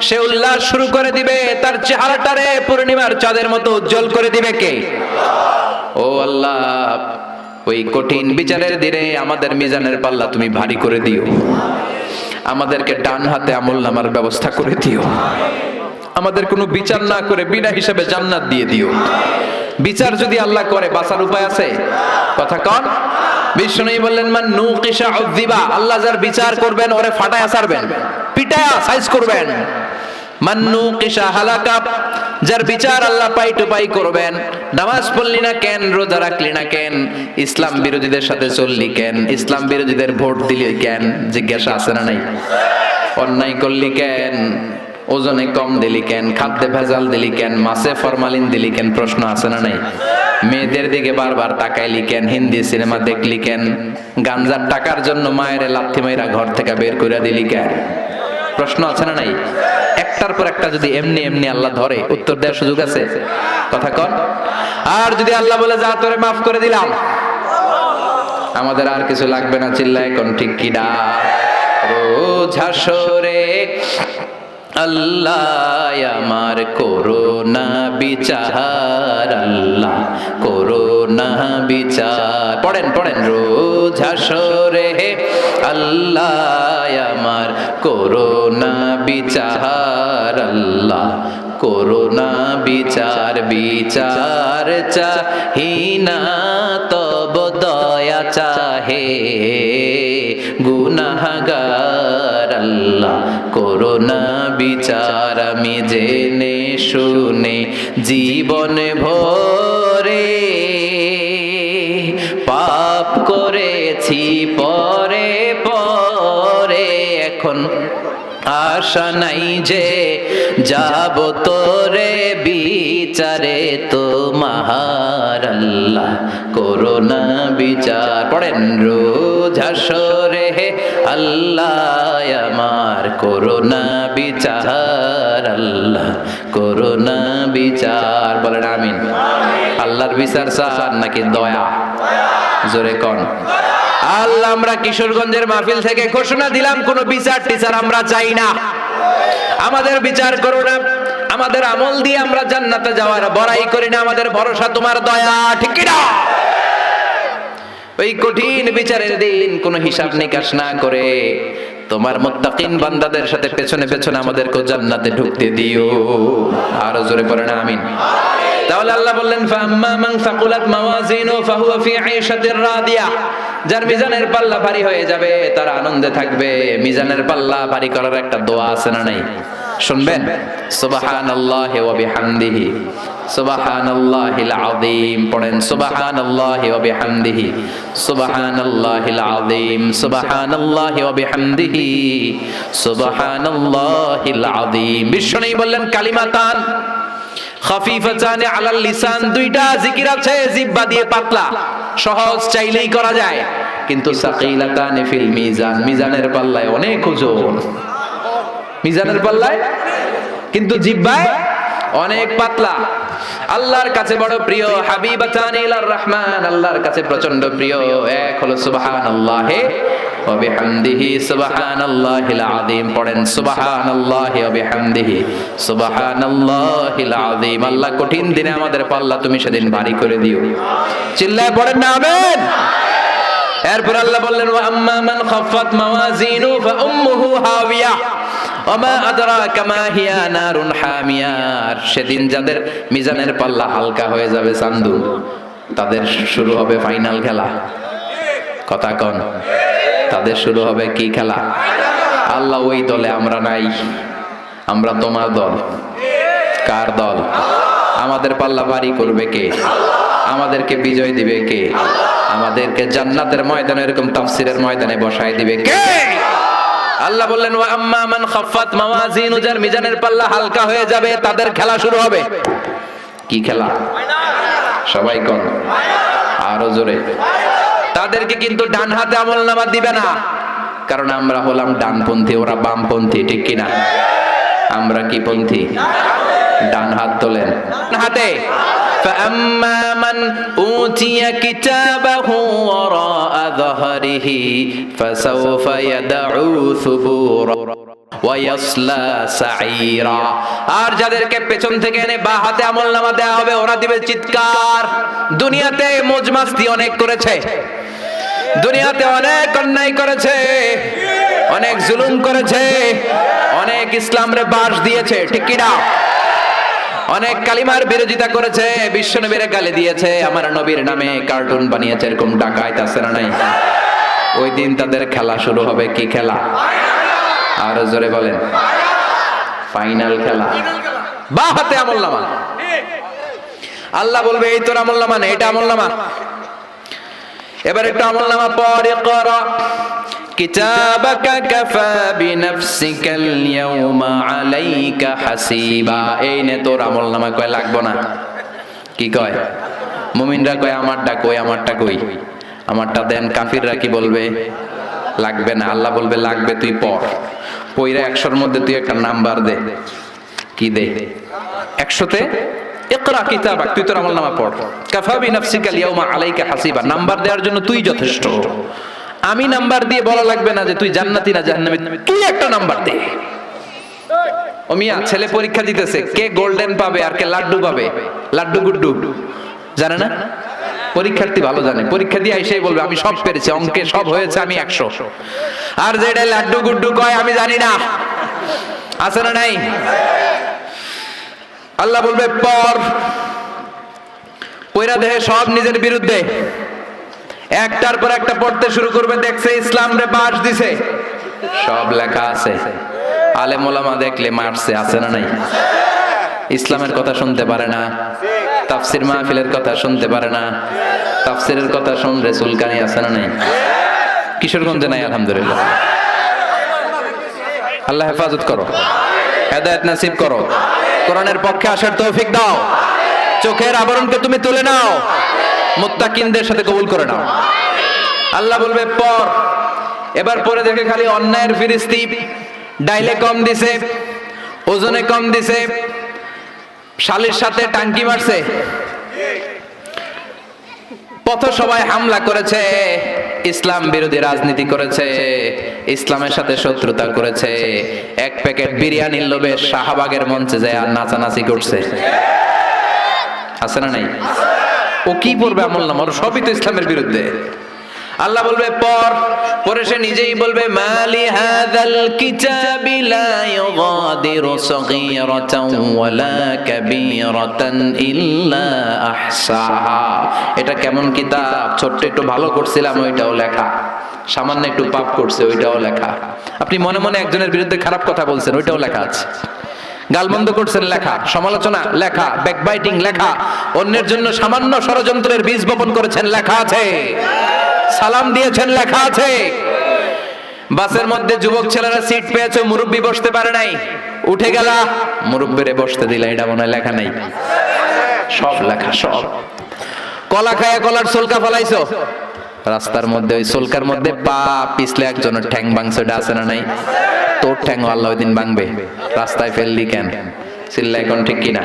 সে উল্লাস শুরু করে দিবে, তার চেহারাটারে পূর্ণিমার চাঁদের মতো উজ্জ্বল করে দিবে কে? ও আল্লাহ, ওই কঠিন বিচারের দিনে আমাদের মিজানের পাল্লা তুমি ভারী করে দিও, আমাদেরকে ডান হাতে আমলনামার ব্যবস্থা করে দিও। আমাদের কোনো বিচার না করে বিনা হিসাবে জান্নাত দিয়ে দিও। বিচার যদি আল্লাহ করে বাঁচার উপায় আছে? কথা কন। বিষ্ণু বললেন মান নুকিশা উযিবা, আল্লাহ যার বিচার করবেন ওরে ফাটায়া ছাড়বেন, পিটায়া সাইজ করবেন। মান নুকিশা হালাকা, যার বিচার আল্লাহ পাই টু পাই করবেন। নামাজ পড়লি না কেন, রোজা রাখলি না কেন, ইসলাম বিরোধীদের সাথে চললি কেন, ইসলাম বিরোধীদের ভোট দিলি কেন, জিজ্ঞাসা আছে না নাই? অন্যায় করলি কেন, ওজনে কম দিলি কেন, খাদ্যে ভেজাল দিলি কেন, মাছে ফরমালিন দিলি কেন, প্রশ্ন আছে না নাই? মেয়েদের দিকে বারবার তাকাইলি কেন, হিন্দি সিনেমা দেখলি কেন, গাঞ্জার টাকার জন্য মায়ের লাথি মাইরা ঘর থেকে বের করে দিলি কেন, প্রশ্ন আছে না নাই? একটার পর একটা যদি এমনি এমনি আল্লাহ ধরে, উত্তর দেওয়ার সুযোগ আছে? কথা কন। আর যদি আল্লাহ বলে যা তোরে মাফ করে দিলাম, আমাদের আর কিছু লাগবে না, চিল্লায় কোন ঠিক কিনা? রোজ হাসরে আল্লাহ আমার করোনা বিচার, আল্লাহ করোনা বিচার। পড়েন পড়েন। রোজ হাসরে আল্লাহ আমার করোনা বিচার, আল্লাহ করোনা বিচার। বিচার চাহিনা তব দয়া চাহে গুনাহগার, আল্লাহ করোনা বিচার। আমি জেনে শুনে জীবন ভরে পাপ করেছি পরে পরে, এখন আশা নাই যে যাব তোরে বিচারে তোমার, আল্লাহ করোনা বিচার। পড়েন। রোজ হাসরে আল্লাহ আমার করোনা বিচার, আল্লাহ করোনা বিচার। বলেন আমিন। আল্লাহর বিচার চান নাকি দয়া? জোরে কন। আল্লাহ, আমরা কিশোরগঞ্জের মাহফিল থেকে ঘোষণা দিলাম কোন বিচার টিচার আমরা চাই না। আমাদের বিচার করো না, আমাদের আমল দিয়ে আমরা জান্নাতে যাওয়ার বড়াই করি না, আমাদের ভরসা তোমার দয়া, ঠিক কি না? ওই কঠিন বিচারের দিন কোন হিসাব নিকাশ না করে তোমার মুত্তাকিন বান্দাদের সাথে পেছনে পেছনে আমাদেরকে জান্নাতে ঢুকতে দিও। আরো জোরে পড়েন আমিন। তাহলে আল্লাহ বললেন ফাম্মা মান সাকুলাত মাওয়াজিনু ফাহুয়া ফি আইশাতির রাদিয়া, যার মিজানের পাল্লা ভারী হয়ে যাবে তার আনন্দে থাকবে। মিজানের পাল্লা ভারী করার একটা দোয়া আছে না নাই? শুনবেন। সুবহানাল্লাহি ওয়া বিহামদিহি সুবহানাল্লাহিল আযীম। পড়েন সুবহানাল্লাহি ওয়া বিহামদিহি সুবহানাল্লাহিল আযীম সুবহানাল্লাহি ওয়া বিহামদিহি সুবহানাল্লাহিল আযীম। বিশ্বনবী বললেন কালিমাতান খাফিফাতানি আলাল লিসান, দুইটা জিকির আছে জিহ্বা দিয়ে পাতলা, সহজ, চাইলেই করা যায়, কিন্তু সাকিলাতানি ফিল মিজান, মিজানের পাল্লায় অনেক ওজন। মিজানের পাল্লায় কিন্তু জিহ্বায় অনেক পাতলা। আল্লাহর কাছে বড় প্রিয় হাবিবাতানি ইলার রহমান, আল্লাহর কাছে প্রচন্ড প্রিয় এক হলো সুবহানাল্লাহি ওয়া বিহামদিহি সুবহানাল্লাহিল আযীম। পড়েন সুবহানাল্লাহি ওয়া বিহামদিহি সুবহানাল্লাহিল আযীম। আল্লাহ কঠিন দিনে আমাদের পাল্লা তুমি সেদিন ভারী করে দিও। চিল্লায় পড়েন না আমিন। এরপর আল্লাহ বললেন ওয়া আম্মা মান খাফফাত মাওয়াজিনু ফা উম্মুহু হাওিয়া ওমা আদরাকা মা হিয়া নারুন হামিয়া। সেদিন যাদের মিজানের পাল্লা হালকা হয়ে যাবে চান্দু, তাদের শুরু হবে ফাইনাল খেলা। কথা কন। তাদের শুরু হবে কি খেলা? আল্লাহ ওই দলে আমরা নাই, আমরা তোমার দল। কার দল? আমাদের পাল্লা ভারী করবে কে? আমাদেরকে বিজয় দিবে কে? আমাদেরকে জান্নাতের ময়দানে এরকম তাফসীরের ময়দানে বসায় দিবে কে? আল্লাহ বললেন ওয়া আম্মা মান খাফফাত মাওয়াজিনু, যার মিজানের পাল্লা হালকা হয়ে যাবে তাদের খেলা শুরু হবে। কি খেলা? সবাই কোন? আরো জোরে। তাদেরকে কিন্তু ডান হাতে আমলনামা দিবে না, কারণ আমরা হলাম ডানপন্থী, ওরা বামপন্থী, ঠিক কিনা? আমরা কি পন্থী? ডান হাত তোলেন হাতে। فأما من أوتي كتابه وراء ظهره فسوف يدعو ثبورا ويصلى سعيرا। আর যাদেরকে পেছন থেকে এনে বা হাতে আমলনামা দেওয়া হবে ওরা দিবে চিৎকার। দুনিয়াতে মজমাস্তি অনেক করেছে, দুনিয়াতে অনেক অন্যায় করেছে, অনেক জুলুম করেছে, অনেক ইসলামরে বাস দিয়েছে, ঠিক কি না? অনেক কালিমার বিরোধিতা করেছে, বিশ্ব নবীরে গালি দিয়েছে, আমার নবীর নামে কার্টুন বানিয়েছে, এরকম ডাকাইত আছে না নাই? ওই দিন তাদের খেলা শুরু হবে। কি খেলা? আরো জোরে বলেন। ফাইনাল খেলা। বা হাতে আমলনামা। আল্লাহ বলবে এই তোর আমলনামা না, এটা আমলনামা। এবার একটু আমলনামা পড়ে করা। কিতাবাকা কাফা বিনাফসিকাল ইয়াউমা আলাইকা হাসিবা। এই নে তোর আমলনামা। কয় লাগবো না। কি কয়? মুমিনরা কয় আমারটা কই, আমারটা কই, আমারটা দেন। কাফিররা কি বলবে? লাগবে না। আল্লাহ বলবে লাগবে, তুই পড়। পইরা 100-র মধ্যে তুই একটা নাম্বার দে। কি দে? 100-তে ইকরা কিতাবাক, তুই তোর আমলনামা পড়। কাফা বিনাফসিকাল ইয়াউমা আলাইকা হাসিবা। নাম্বার দেওয়ার জন্য তুই যথেষ্ট। আমি নাম্বার দিয়ে বলা লাগবে না যে তুই জান্নাতি না জাহান্নামী, তুই একটা নাম্বার দে। ও মিয়া, ছেলে পরীক্ষা দিতেছে, কে গোল্ডেন পাবে আর কে লাড্ডু পাবে? লাড্ডু গুড্ডু জানে না? পরীক্ষার্থী ভালো জানে। পরীক্ষা দিয়ে এসেই বলবে আমি সব পেরেছি, অঙ্কে সব হয়েছে, আমি 100। আর যেটা লাড্ডু গুড্ডু কয় আমি জানি না। আছে না নাই? আল্লাহ বলবে পর। পয়রা দেহে সব নিজের বিরুদ্ধে, একটার পর একটা পড়তে শুরু করবে। দেখছে ইসলাম রে বাস দিছে, সব লেখা আছে। আলেম ওলামা দেখলে মারছে। আছে না নাই? ইসলামের কথা শুনতে পারে না, তাফসির মাহফিলের কথা শুনতে পারে না, তাফসিরের কথা শুনলে চুলকানি। আছে না নাই? কিশোরগঞ্জে নাই আলহামদুলিল্লাহ। আল্লাহ হেফাজত করো, হেদায়েত নসিব করো, কোরআনের পক্ষে আসার তৌফিক দাও, চোখের আবরণকে তুমি তুলে নাও, মুত্তাকিনদের সাথে কবুল করে নাও। আল্লাহ বলবে পর। এবার পরে দেখে খালি অন্যায়ের ফিরিস্তি। ডাইলে কম দিছে, ওজনে কম দিছে, শালির সাথে টাঙ্কি মারছে, পথসভায় হামলা করেছে, ইসলাম বিরোধী রাজনীতি করেছে, ইসলামের সাথে শত্রুতা করেছে, এক প্যাকেট বিরিয়ানির লোভে শাহবাগের মঞ্চে যায় আর নাচানাচি করছে। আছে না নাই? ও কি পড়বে আমলনামা? ওর সবই তো ইসলামের বিরুদ্ধে। আল্লাহ বলবে পর। পরে সে নিজেই বলবে মালি হাযাল কিতাবি লা ইউগাদিরু সগীরাতান ওয়ালা কাবীরাতান ইল্লা আহসাহা। এটা কেমন কিতাব? ছোট্ট একটু ভালো করছিলাম, ওইটাও লেখা। সামান্য একটু পাপ করছে, ওইটাও লেখা। আপনি মনে মনে একজনের বিরুদ্ধে খারাপ কথা বলছেন, ওইটাও লেখা আছে। গালমন্দ করছেন, লেখা। সমালোচনা, লেখা। ব্যাকবাইটিং, লেখা। অন্যের জন্য সামান্য ষড়যন্ত্রের বীজ বপন করেছেন, লেখা আছে। সালাম দিয়েছেন, লেখা আছে। বাসের মধ্যে যুবক ছেলেরা সিট পেয়েছে, মুরব্বি বসতে পারে নাই, উঠে গেল, মুরব্বিরে বসতে দিলা, এটা মনে হয় লেখা নাই। সব লেখা, সব। কলা খায় কলার সোলকা ফলাইছো রাস্তার মধ্যে, ওই সোলকার মধ্যে পা পিছলে একজনের ঠ্যাং ভাঙছে, ওটা আছে না নাই? তোর ঠ্যাং আল্লাহ ওই দিন ভাঙবে। রাস্তায় ফেললি কেন? চিল্লা এখন ঠিক কিনা?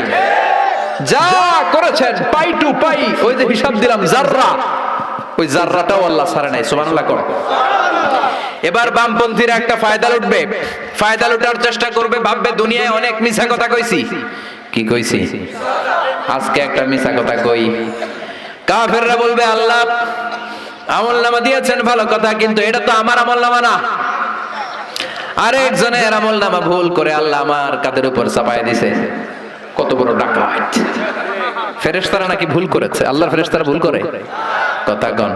যা করেছেন পাই টু পাই, ওই যে হিসাব দিলাম জাররা, ওই জাররাটাও আল্লাহ ছাড়ে নাই। সুবহানাল্লাহ কর। এবার বামপন্থীরা একটা ফায়দা লুটবে, ফায়দা লুটার চেষ্টা করবে, ভাববে দুনিয়ায় অনেক মিছা কথা কইছি। কি কইছি? আজকে একটা মিছা কথা কই। কাফেররা বলবে আল্লাহ আমলনামা দিয়েছেন ভালো কথা, কিন্তু এটা তো আমার আমলনামা না, আরেকজনের আমলনামা ভুল করে আল্লাহ আমার কাদের উপর চাপায় দিছে। কত বড় ডাকাত! ফেরেশতারা নাকি ভুল করেছে? আল্লাহর ফেরেশতারা ভুল করে? কথা কন,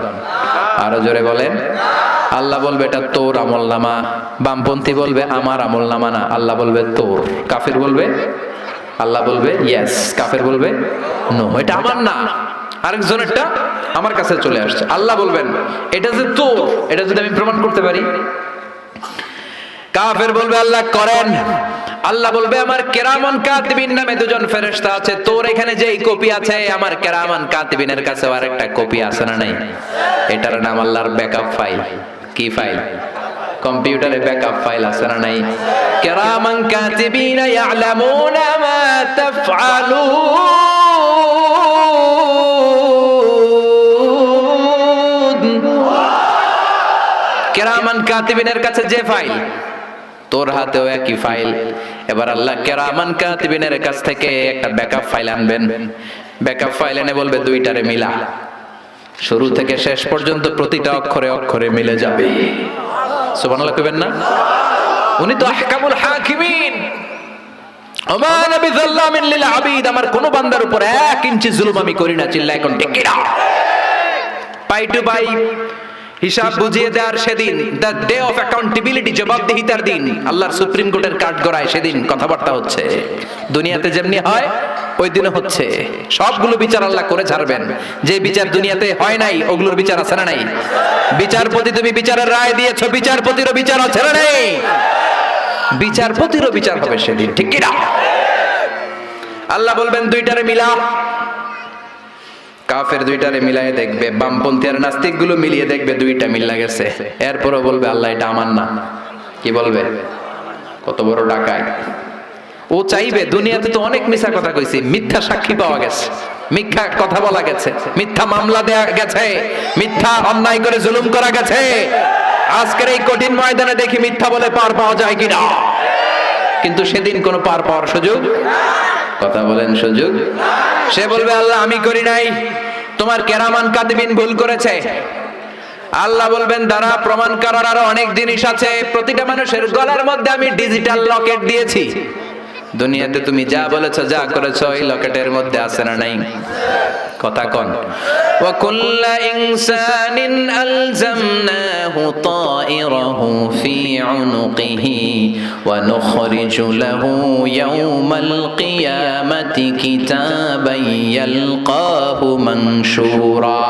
আরো জোরে বলেন। আল্লাহ বলবে এটা তোর আমলনামা। বামপন্থী বলবে আমার আমলনামা না, আল্লাহ বলবে তোর। কাফির বলবে, আল্লাহ বলবে ইয়েস, কাফির বলবে নো, এটা আমার না, আরেকজনেরটা আমার কাছে চলে আসছে। আল্লাহ বলবেন এটা যে তোর, এটা যদি আমি প্রমাণ করতে পারি। কাফের বলবে আল্লাহ করেন। আল্লাহ বলবে আমার কেরামান কাতিবিন নামে দুজন ফেরেশতা আছে, তোর এখানে যেই কপি আছে আমার কেরামান কাতিবিনের কাছে আরেকটা কপি আছে না নাই? এটার নাম আল্লাহর ব্যাকআপ ফাইল। কি ফাইল? কম্পিউটারে ব্যাকআপ ফাইল আছে না নাই? কেরামান কাতিবিনা ইয়ালামুনা মা তাফআলুন। কেরামান কাতিবিনের কাছে যে ফাইল, তোর হাতেও একই ফাইল। এবার আল্লাহ কেরামান কাতিবিনের কাছ থেকে একটা ব্যাকআপ ফাইল আনবেন। ব্যাকআপ ফাইল এনে বলবে দুইটারে মিলা, শুরু থেকে শেষ পর্যন্ত প্রতিটা অক্ষরে অক্ষরে মিলে যাবে। সুবহানাল্লাহ কইবেন না? উনি তো আহকামুল হাকিমিন। ওমা নবী যাল্লামিন লিল আবিদ, আমার কোন বান্দার উপর 1 ইঞ্চি জুলুম আমি করি না। চিল্লায় কোন ঠিক কিনা? পাই টু পাই হিসাব বুঝিয়ে দেওয়ার সেদিন, দ্য ডে অফ অ্যাকাউন্টেবিলিটি, জবাবদিহিতার দিন, আল্লাহর সুপ্রিম কোর্টের কাঠ গড়ায় সেদিন কথাবার্তা হচ্ছে। দুনিয়াতে যেমনি হয় ওই দিনও হচ্ছে। সবগুলো বিচার আল্লাহ করে ছাড়বেন। যে বিচার দুনিয়াতে হয় নাই ওগুলোর বিচার আছে না নাই? বিচারপতি তুমি বিচারের রায় দিয়েছো, বিচারপতিরও বিচার আছে না নাই? বিচারপতিরও বিচার হবে সেদিন, ঠিক কি না? আল্লাহ বলবেন দুইটারে মিলা। কাফের দুইটারে মিলায়ে দেখবে, বামপন্থী আর নাস্তিক গুলো মিলিয়ে দেখবে দুইটা মিল্লা গেছে। এরপরও বলবে আল্লাহ এটা আমার না। কি বলবে? কত বড় ডাকাই ও! চাইবে দুনিয়াতে তো অনেক মিথ্যা কথা কইছি, মিথ্যা সাক্ষী পাওয়া গেছে, মিথ্যা কথা বলা গেছে, মিথ্যা মামলা দেয়া গেছে, মিথ্যা অন্যায় করে জুলুম করা গেছে। আজকের এই কঠিন ময়দানে দেখি মিথ্যা বলে পার পাওয়া যায় কিনা। কিন্তু সেদিন কোনো পার পাওয়ার সুযোগ, কথা বলেন, সুযোগ। সে বলবে আল্লাহ আমি করি নাই, তোমার কেরামান কাতিবিন ভুল করেছে। আল্লাহ বলবেন দ্বারা প্রমাণ করার আরো অনেক জিনিস আছে। প্রতিটা মানুষের গলার মধ্যে আমি ডিজিটাল লকেট দিয়েছি। দুনিয়াতে তুমি যা বলেছো, যা করেছো, এই লকেটের মধ্যে আছে না নাই? কথা কন। ওয়া কুল্লা ইনসানিন আলজামনাহু তায়রাহু ফি উনুকিহি ওয়া নুখরিজু লাহু ইয়াওমাল কিয়ামাতি কিতাবান ইয়ালকাহু মানশুরা।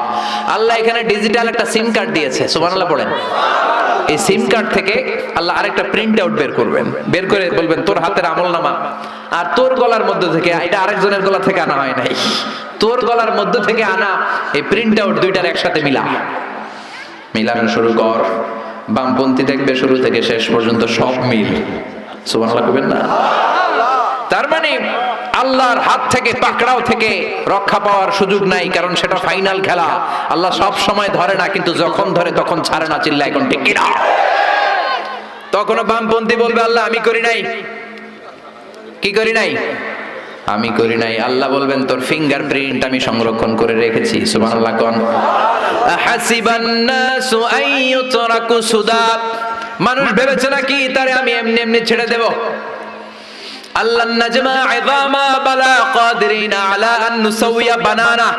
আল্লাহ এখানে ডিজিটাল একটা সিম কার্ড দিয়েছে। সুবহানাল্লাহ পড়েন। এই সিম কার্ড থেকে আল্লাহ আরেকটা প্রিন্ট আউট বের করবেন, বের করে বলবেন তোর হাতের আমলনামা আর তোর গলার মধ্যে থেকে, এটা আরেকজনের গলা থেকে আনা হয় নাই, তোর গলার মধ্যে থেকে আনা এই প্রিন্ট আউট দুইটার একসাথে মিলানো শুরু কর। বামপন্থী দেখবে শুরু থেকে শেষ পর্যন্ত সব মিল। সুবহানাল্লাহ কইবেন না? তার মানে আল্লাহর হাত থেকে, পাকড়াও থেকে রক্ষা পাওয়ার সুযোগ নাই, কারণ সেটা ফাইনাল খেলা। আল্লাহ সব সময় ধরে না, কিন্তু যখন ধরে তখন ছাড়ে না। চিল্লায় এখন ঠিক কিনা? তখনও বামপন্থী বলবে আল্লাহ আমি করি নাই। কি করি নাই? আমি করি নাই। আল্লাহ বলবেন তোর ফিঙ্গারপ্রিন্ট আমি সংরক্ষণ করে রেখেছি। সুবহানাল্লাহ কোন। হাসিবান নাসু আইয়ুতরাকু সুদা, মানুষ ভেবেছে নাকি তারে আমি এমনি এমনি ছেড়ে দেব? আল্লাহ নাজমা ইযামা বালা কাদিরিনা আলা আন নুসাউইয়া বানানা।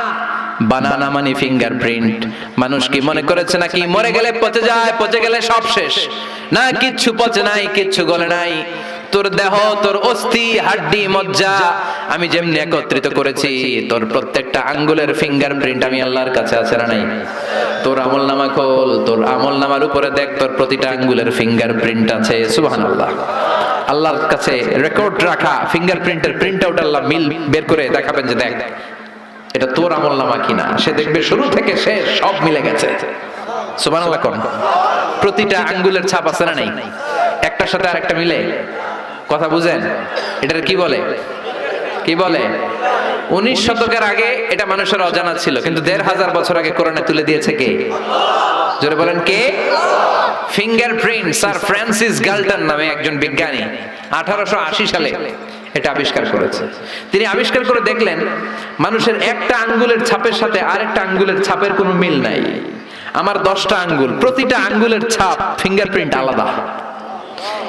বানানা মানে ফিঙ্গারপ্রিন্ট। মানুষ কি মনে করেছে নাকি মরে গেলে পচে যায়, পচে গেলে সব শেষ? না, কিচ্ছু পচে নাই, কিচ্ছু গলে নাই। তোর দেহ, তোর অস্থি, হাড্ডি, মজ্জা আমি যেমনি একত্রিত করেছি, তোর প্রত্যেকটা আঙ্গুলের ফিঙ্গারপ্রিন্ট আমি আল্লাহর কাছে আছে না নাই? তোর আমলনামা খোল, তোর আমলনামার উপরে দেখ, তোর প্রতিটা আঙ্গুলের ফিঙ্গারপ্রিন্ট আছে। সুবহানাল্লাহ। আল্লাহর কাছে রেকর্ড রাখা ফিঙ্গারপ্রিন্টের প্রিন্ট আউট আল্লাহ মিল বের করে দেখাবেন যে দেখ এটা তোর আমলনামা কিনা। সে দেখবে শুরু থেকে শেষ সব মিলে গেছে। সুবহানাল্লাহ কোন। প্রতিটা আঙ্গুলের ছাপ আছে না নাই? একটার সাথে আরেকটা মিলে। কথা বুঝেন? এটার কি বলে? কি বলে? 19 শতকের আগে এটা মানুষের অজানা ছিল, কিন্তু 1500 বছর আগে কোরআনে তুলে দিয়েছে কে? জোরে বলেন কে? ফিঙ্গারপ্রিন্ট। স্যার ফ্রান্সিস গাল্টন নামে একজন বিজ্ঞানী 1880 সালে এটা আবিষ্কার করেছে। তিনি আবিষ্কার করে দেখলেন মানুষের একটা আঙ্গুলের ছাপের সাথে আরেকটা আঙ্গুলের ছাপের কোনো মিল নাই। আমার 10টা আঙ্গুল, প্রতিটা আঙ্গুলের ছাপ ফিঙ্গারপ্রিন্ট আলাদা।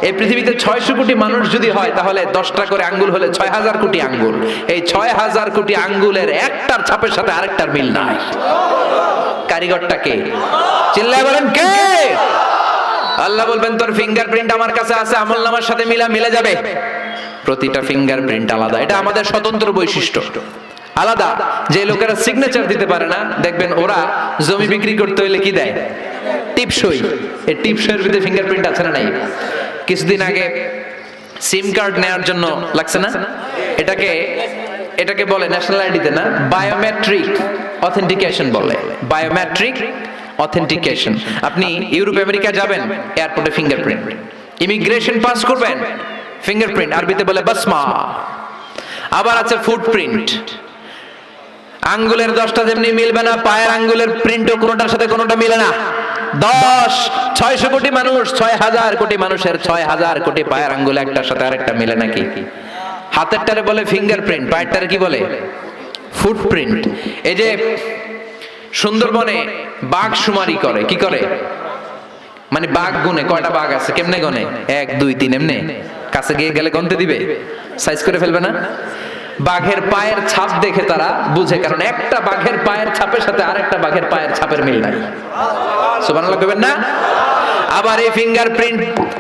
এই পৃথিবীতে 600 কোটি মানুষ যদি হয় তাহলে 10টা করে আঙ্গুল হলে 6000 কোটি আঙ্গুল। এই 6000 কোটি আঙ্গুলের একটার ছাপের সাথে আরেকটার মিল নাই। কারিগরটা কে? চিল্লায় বলেন কে? আল্লাহ বলবেন তোর ফিঙ্গারপ্রিন্ট আমার কাছে আছে, আমলনামার সাথে মিলে যাবে। প্রতিটা ফিঙ্গারপ্রিন্ট আলাদা। এটা আমাদের স্বতন্ত্র বৈশিষ্ট্য, আলাদা। যে লোকেরা সিগনেচার দিতে পারে না, দেখবেন ওরা জমি বিক্রি করতে হইলে কি দেয়? টিপসই। এই টিপসইয়ের ভিতরে ফিঙ্গারপ্রিন্ট আছে না নাই? কিছুদিন আগে সিম কার্ড নেওয়ার জন্য লাগছে না, এটাকে বলে ন্যাশনাল আইডিতে না বায়োমেট্রিক অথেন্টিকেশন বলে। Biometric authentication. আপনি ইউরোপ আমেরিকা যাবেন, এয়ারপোর্টে ফিঙ্গারপ্রিন্ট। ইমিগ্রেশন পাস করবেন, ফিঙ্গারপ্রিন্ট, আরবিতে বলে বাসমা। আবার আছে ফুটপ্রিন্ট। আঙ্গুলের 10টা যেমনি মিলবে না, পায়ের আঙ্গুলের প্রিন্টও কোনোটার সাথে কোনোটা মিলে না। 600 কোটি মানুষ, 6000 কোটি মানুষের 6000 কোটি পায়ের আঙ্গুল একটার সাথে আরেকটা মিলে নাকি? হাতেরটারে বলে ফিঙ্গারপ্রিন্ট, পায়েরটারে কি বলে? ফুটপ্রিন্ট। এই যে সুন্দরবনে বাঘ শুমারি করে, কি করে? মানে বাঘ গুনে কয়টা বাঘ আছে কেমনে গনে 1 2 3 এমনে কাছে গিয়ে গেলে গনতে দিবে সাইজ করে ফেলবে না বাঘের পায়ের ছাপ দেখে তারা বুঝে কারণ একটা বাঘের পায়ের ছাপের সাথে আরেকটা বাঘের পায়ের ছাপের মিল নাই সুবহানাল্লাহ কইবেন না আবার এই ফিঙ্গারপ্রিন্ট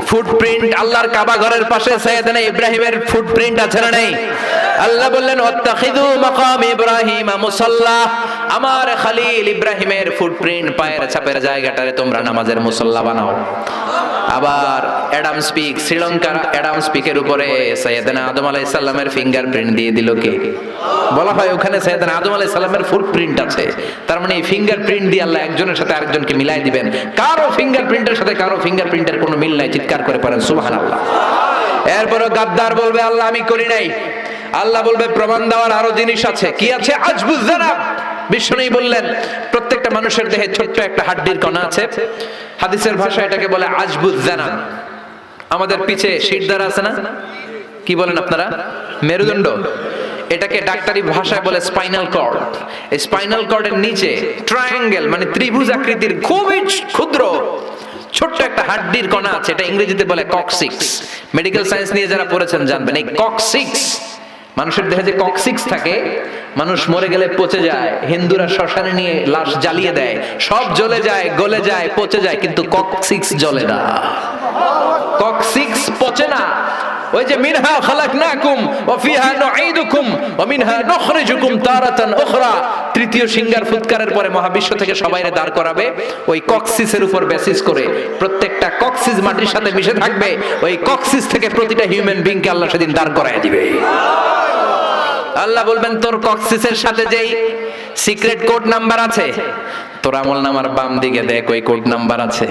ফুটপ্রিন্ট আল্লাহর কাবা ঘরের পাশে সাইয়েদনা ইব্রাহিমের ফুটপ্রিন্ট আছে না নাই আল্লাহ বললেন ওয়াত্তাখিযু মাকাম ইব্রাহিম মুসাল্লা আমার খলিল ইব্রাহিমের ফুটপ্রিন্ট পায়ের ছাপের জায়গাটারে তোমরা নামাজের মুসাল্লা বানাও আবার অ্যাডাম স্পিক শ্রীলঙ্কার অ্যাডাম স্পিকের উপরে সাইয়েদনা আদম আলাইহিস সালামের ফিঙ্গারপ্রিন্ট দিয়ে দিল কে বলা হয় ওখানে সাইয়েদনা আদম আলাইহিস সালামের ফুটপ্রিন্ট আছে তার মানে এই ফিঙ্গারপ্রিন্ট দিয়ে আল্লাহ একজনের সাথে আরেকজনকে মিলাই দিবেন কারো ফিঙ্গারপ্রিন্টের সাথে কারো ফিঙ্গারপ্রিন্টের কোনো মিল নাই চিৎকার করে পড়েন সুবহানাল্লাহ এরপরও গাদ্দার বলবে আল্লাহ আমি করি নাই আল্লাহ বলবে প্রমাণ দেওয়ার আরো জিনিস আছে কি আছে আজবুজ জানাব বিষ্ণু বললেন প্রত্যেকটা মানুষের দেহে ছোট্ট একটা হাড্ডির কণা আছে হাদিসের ভাষায় এটাকে বলে আজবুজ জানাব আমাদের পিছে শিরদাঁড়া আছে না কি বলেন আপনারা মেরুদণ্ড এটাকে ডাক্তারি ভাষায় বলে স্পাইনাল কর্ড এই স্পাইনাল কর্ডের নিচে ট্রায়াঙ্গেল মানে ত্রিভুজ আকৃতির খুবই ক্ষুদ্র ছোট্ট একটা হাড্ডির কণা আছে এটা ইংরেজিতে বলে কক্সিক্স মেডিকেল সায়েন্স নিয়ে যারা পড়েছেন জানবেন এই কক্সিক্স মানুষের দেহে যে কক্সিক্স থাকে মানুষ মরে গেলে পচে যায় হিন্দুরা শ্মশানে নিয়ে লাশ জ্বালিয়ে দেয় সব জ্বলে যায় গলে যায় পচে যায় কিন্তু কক্সিক্স জ্বলে না কক্সিক্স পচে না ওই যে মিনহা খালাকনাকুম ওয়া ফিহা নুঈদুকুম ওয়া মিনহা নুখরিজুকুম তারাতান উখরা তৃতীয় সিঙ্গার ফুৎকারের পরে মহাবিশ্ব থেকে সবাইরে দাঁড় করাবে ওই কক্সিসের উপর বেসিস করে প্রত্যেকটা কক্সিস মাটির সাথে মিশে থাকবে ওই কক্সিস থেকে প্রতিটা হিউম্যান বিংকে আল্লাহ সেদিন দাঁড় করায় দিবে আল্লাহ বলবেন তোর কক্সিসের সাথে যেই সিক্রেট কোড নাম্বার আছে তোর আমল নামার বাম দিকে দেখ ওই কোড নাম্বার আছে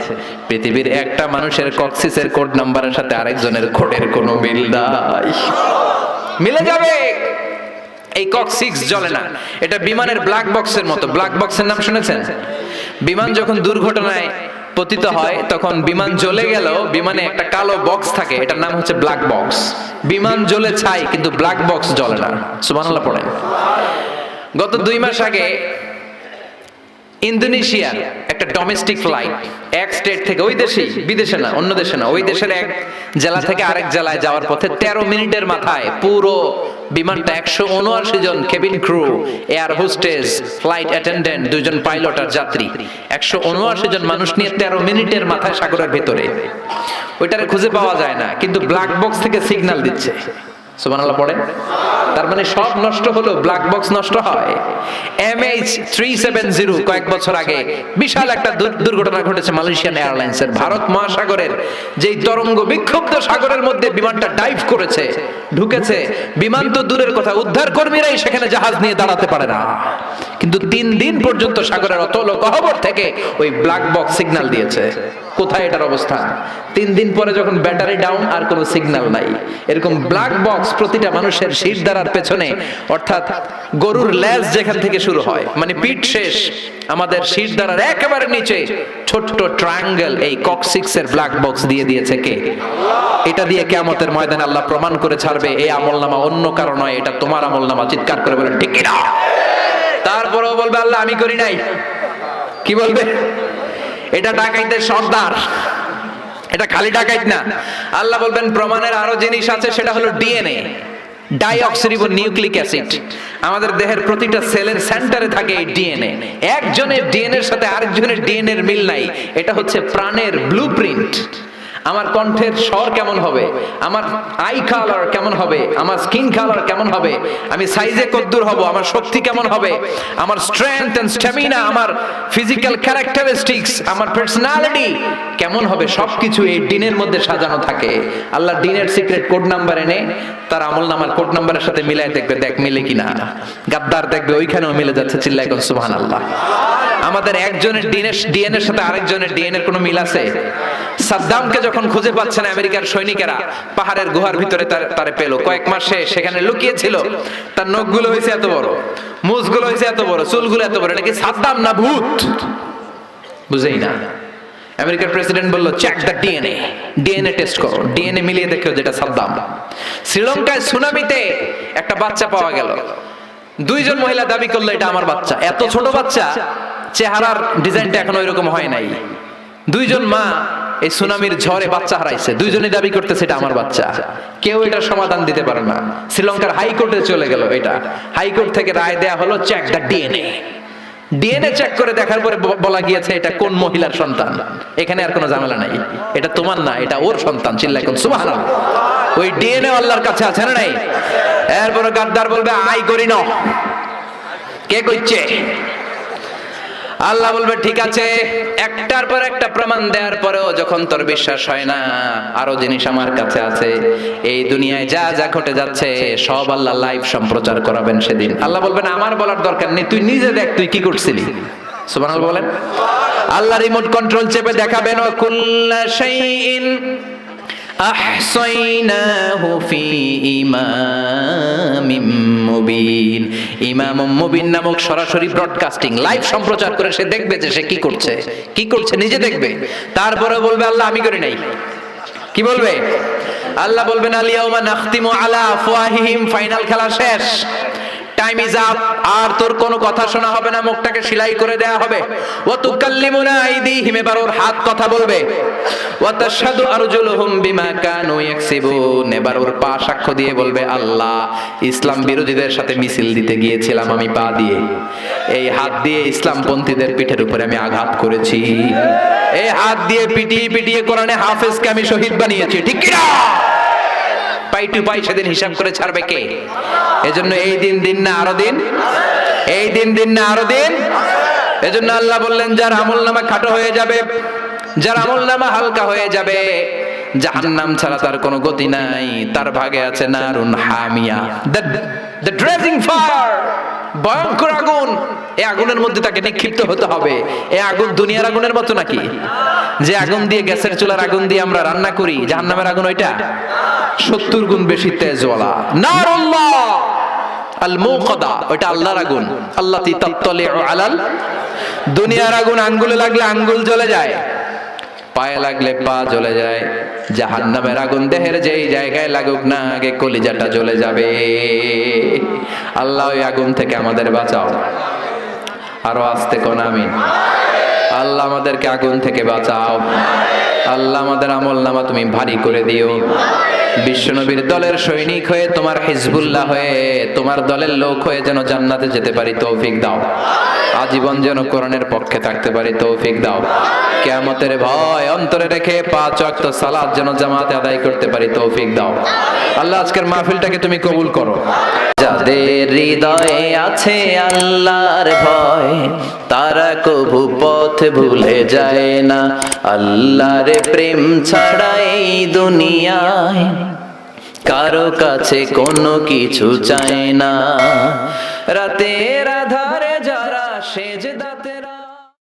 পৃথিবীর একটা মানুষের কক্সিসের কোড নাম্বারের সাথে আরেকজনের কোডের কোনো মিল নাই মিলে যাবে এই কক্সিক্স জ্বলে না এটা বিমানের ব্ল্যাক বক্সের মতো ব্ল্যাক বক্সের নাম শুনেছেন বিমান যখন দুর্ঘটনায় পতিত হয় তখন বিমান জ্বলে গেল বিমানে একটা কালো বক্স থাকে এটার নাম হচ্ছে ব্ল্যাক বক্স বিমান জ্বলে ছাই কিন্তু ব্ল্যাক বক্স জ্বলে না সুবহানাল্লাহ পড়েন গত 2 মাস আগে ইন্দোনেশিয়ার একটা ডোমেস্টিক ফ্লাইট এক স্টেট থেকে ওই দেশে বিদেশে না অন্য দেশে না ওই দেশের এক জেলা থেকে আরেক জেলায় যাওয়ার পথে 13 মিনিটের মাথায় পুরো বিমানটা 179 জন cabin crew air hostess flight attendant দুইজন পাইলট আর যাত্রী 179 জন মানুষ নিয়ে 13 মিনিটের মাথায় সাগরের ভেতরে ওইটারে খুঁজে পাওয়া যায় না কিন্তু ব্ল্যাক বক্স থেকে সিগন্যাল দিচ্ছে সুবহানাল্লাহ পড়েন তার মানে সব নষ্ট হলো ব্ল্যাক বক্স নষ্ট হয় MH370 কয়েক বছর আগে বিশাল একটা দুর্ঘটনা ঘটেছে মালয়েশিয়ান এয়ারলাইন্সের ভারত মহাসাগরের যেই তরঙ্গ বিক্ষুব্ধ সাগরের মধ্যে বিমানটা ডাইভ করেছে ঢুকেছে বিমান তো দূরের কথা উদ্ধার কর্মীরাই সেখানে জাহাজ নিয়ে দাঁড়াতে পারে না কিন্তু 3 দিন পর্যন্ত সাগরের অতল গহ্বর থেকে ওই ব্ল্যাক বক্স সিগন্যাল দিয়েছে কোথায় এটার অবস্থান 3 দিন পরে যখন ব্যাটারি ডাউন আর কোনো সিগন্যাল নাই এরকম ব্ল্যাক বক্স প্রতিটা মানুষের শিরদাঁড়ার পেছনে অর্থাৎ গরুর লেজ যেখান থেকে শুরু হয় মানে পিঠ শেষ আমাদের শিরদাঁড়ার একেবারে নিচে ছোট্ট ট্রায়াঙ্গেল এই কক্সিক্সের ব্ল্যাক বক্স দিয়ে দিয়েছে কে এটা দিয়ে কিয়ামতের ময়দানে আল্লাহ প্রমাণ করে ছাড়বে এই আমলনামা অন্য কারো নয় এটা তোমার আমলনামা চিৎকার করে বলেন ঠিক কি না তারপরেও বলবে আল্লাহ আমি করি নাই কি বলবে এটা ডাকাইতের সর্দার এটা খালি ডাকাইত না আল্লাহ বলবেন প্রমাণের আরো জিনিস আছে সেটা হলো ডিএনএ ডাইঅক্সিরিবো নিউক্লিক অ্যাসিড আমাদের দেহের প্রতিটা সেলের সেন্টারে থাকে এই ডিএনএ একজনের ডিএনএ এর সাথে আরেকজনের ডিএনএ এর মিল নাই এটা হচ্ছে প্রাণের ব্লুপ্রিন্ট আমার কণ্ঠের স্বর কেমন হবে আমার আই কালার কেমন হবে আমার স্কিন কালার কেমন হবে আমি সাইজে কতদূর হব আমার শক্তি কেমন হবে আমার স্ট্রেংথ এন্ড স্ট্যামিনা আমার ফিজিক্যাল ক্যারেক্টারিস্টিক্স আমার পার্সোনালিটি কেমন হবে সবকিছু এই ডিনের মধ্যে সাজানো থাকে আল্লাহ ডিনের সিক্রেট কোড নাম্বার এনে তার আমলনামার কোড নাম্বারের সাথে মিলাই দেখবে দেখ মিলে কিনা গাদ্দার দেখবে ওইখানেও মিলে যাচ্ছে চিল্লায় কোন সুবহানাল্লাহ আমাদের একজনের ডিএনএ এর সাথে আরেকজনের ডিএনএ এর কোনো মিল আছে সাদ্দামকে যখন খুঁজে পাচ্ছে না আমেরিকার সৈনিকেরা পাহাড়ের গুহার ভিতরে তারে পেল কয়েক মাসে সেখানে লুকিয়ে ছিল তার নখগুলো হয়েছে এত বড় মুছগুলো হয়েছে এত বড় চুলগুলো এত বড় এটা কি সাদ্দাম না ভূত বুঝেই না আমেরিকার প্রেসিডেন্ট বলল চেক দ্য ডিএনএ টেস্ট করো ডিএনএ মিলিয়ে দেখো যেটা সাদ্দাম শ্রীলঙ্কায় সুনামিতে একটা বাচ্চা পাওয়া গেল 2 জন মহিলা দাবি করলো এটা আমার বাচ্চা এত ছোট বাচ্চা চেহারার ডিজাইনটা এখনো এরকম হয় নাই 2 জন মা এই সুনামির ঝড়ে বাচ্চা হারাইছে, দুইজনে দাবি করতেছে এটা আমার বাচ্চা, কেউ এটার সমাধান দিতে পারে না। শ্রীলঙ্কার হাইকোর্টে চলে গেল, এটা হাইকোর্ট থেকে রায় দেয়া হলো check the DNA. DNA check করে দেখার পরে বলা গিয়েছে এটা কোন মহিলার সন্তান। এখানে আর কোনো ঝামেলা নাই, এটা তোমার না, এটা ওর সন্তান। চিল্লাই কোন সুবহানাল্লাহ। ওই ডিএনএ আল্লাহর কাছে আছে না নাই? এরপরে গাদ্দার বলবে আই করি না, কে কইছে? আল্লাহ বলবে ঠিক আছে, একটার পর একটা প্রমাণ দেওয়ার পরেও যখন তোর বিশ্বাস হয় না, আরো জিনিস আমার কাছে আছে। এই দুনিয়ায় যা যা ঘটে যাচ্ছে সব আল্লাহ লাইভ সম্প্রচার করাবেন সেদিন। আল্লাহ বলবেন আমার বলার দরকার নেই, তুই নিজে দেখ তুই কি করছিলি। সুবহানাল্লাহ বলেন। আল্লাহ রিমোট কন্ট্রোল চেপে দেখাবেন ওয়া কুল্লা শাইইন আহসাইনাহু ফি ইমামিম মুবিন। ইমামুম মুবিন নামক সরাসরি ব্রডকাস্টিং লাইভ সম্প্রচার করে সে দেখবে যে সে কি করছে, কি করছে নিজে দেখবে। তারপরে বলবে আল্লাহ আমি করি নাই। কি বলবে? আল্লাহ বলবেন আল ইয়াউমা নাখতিমু আলা আফওয়াহিহিম, ফাইনাল খেলা শেষ, টাইম ইজ আপ। আর তোর কোনো কথা শোনা হবে না, মুখটাকে সেলাই করে দেয়া হবে। ওয়া তুকাল্লিমুনা আইদিহিম, এবার ওর হাত কথা বলবে। ওয়া তাশহাদু আরজুলুহুম বিমা কানু ইয়াকসিবুন, এবার ওর পা সাক্ষ্য দিয়ে বলবে আল্লাহ ইসলাম বিরোধীদের সাথে মিছিল দিতে গিয়েছিলাম আমি পা দিয়ে, এই হাত দিয়ে ইসলামপন্থীদের পিঠের উপরে আমি আঘাত করেছি, এই হাত দিয়ে পিটিয়ে পিটিয়ে কোরআনে হাফেজকে আমি শহীদ বানিয়েছি। ঠিক কি না? পাই টু পাই সেদিন হিসাব করে ছাড়বে কে? এজন্য এই দিন দিন না আরো দিন, এই দিন দিন না আরো দিন। এজন্য আল্লাহ বললেন যার আমলনামা খাটো হয়ে যাবে, যার আমলনামা হালকা হয়ে যাবে, জাহান্নাম ছাড়া তার কোনো গতি নাই, তার ভাগে আছে নারুন হামিয়া, দ্য ড্রেজিং ফায়ার, ভয়ঙ্কর আগুন। এই আগুনের মধ্যে তাকে নিক্ষিপ্ত হতে হবে। এই আগুন দুনিয়ার আগুনের মতো নাকি? যে আগুন দিয়ে, গ্যাসের চুলার আগুন দিয়ে আমরা রান্না করি, জাহান্নামের আগুন ওইটা 70 গুণ বেশি তেজওয়ালা। নারুল্লাহ আল মুকাদা, ওইটা আল্লাহর আগুন। আল্লাতী তাত্তালিউ আলাল, দুনিয়ার আগুন আঙ্গুলে লাগলে আঙ্গুল জ্বলে যায়, পায়ে লাগলে পা জ্বলে যায়। জাহান্নামের আগুন দেহের যেই জায়গায় লাগুক না, আগে কলিজাটা জ্বলে যাবে। আল্লাহ ওই আগুন থেকে আমাদের বাঁচাও। আরো আস্তে কোন আমিন। আল্লাহ আমাদেরকে আগুন থেকে বাঁচাও। আল্লাহ আমাদের আমলনামা তুমি ভারী করে দিও। বিশ্বনবীর দলের সৈনিক হয়ে, তোমার হিজবুল্লাহ হয়ে, তোমার দলের লোক হয়ে যেন জান্নাতে যেতে পারি তৌফিক দাও। আজীবন যেন কোরআনের পক্ষে থাকতে পারি তৌফিক দাও। কিয়ামতের ভয় অন্তরে রেখে 5 ওয়াক্ত সালাত যেন জামাতে আদায় করতে পারি তৌফিক দাও। আল্লাহ আজকের মাহফিলটাকে তুমি কবুল করো। যাদের হৃদয়ে আছে আল্লাহর ভয়, তারা কবু পথ ভুলে যায় না। আল্লাহর প্রেম ছাড়া এই দুনিয়ায় কারো কাছে কোনো কিছু চায় না। রাতের আধারে যারা সেজে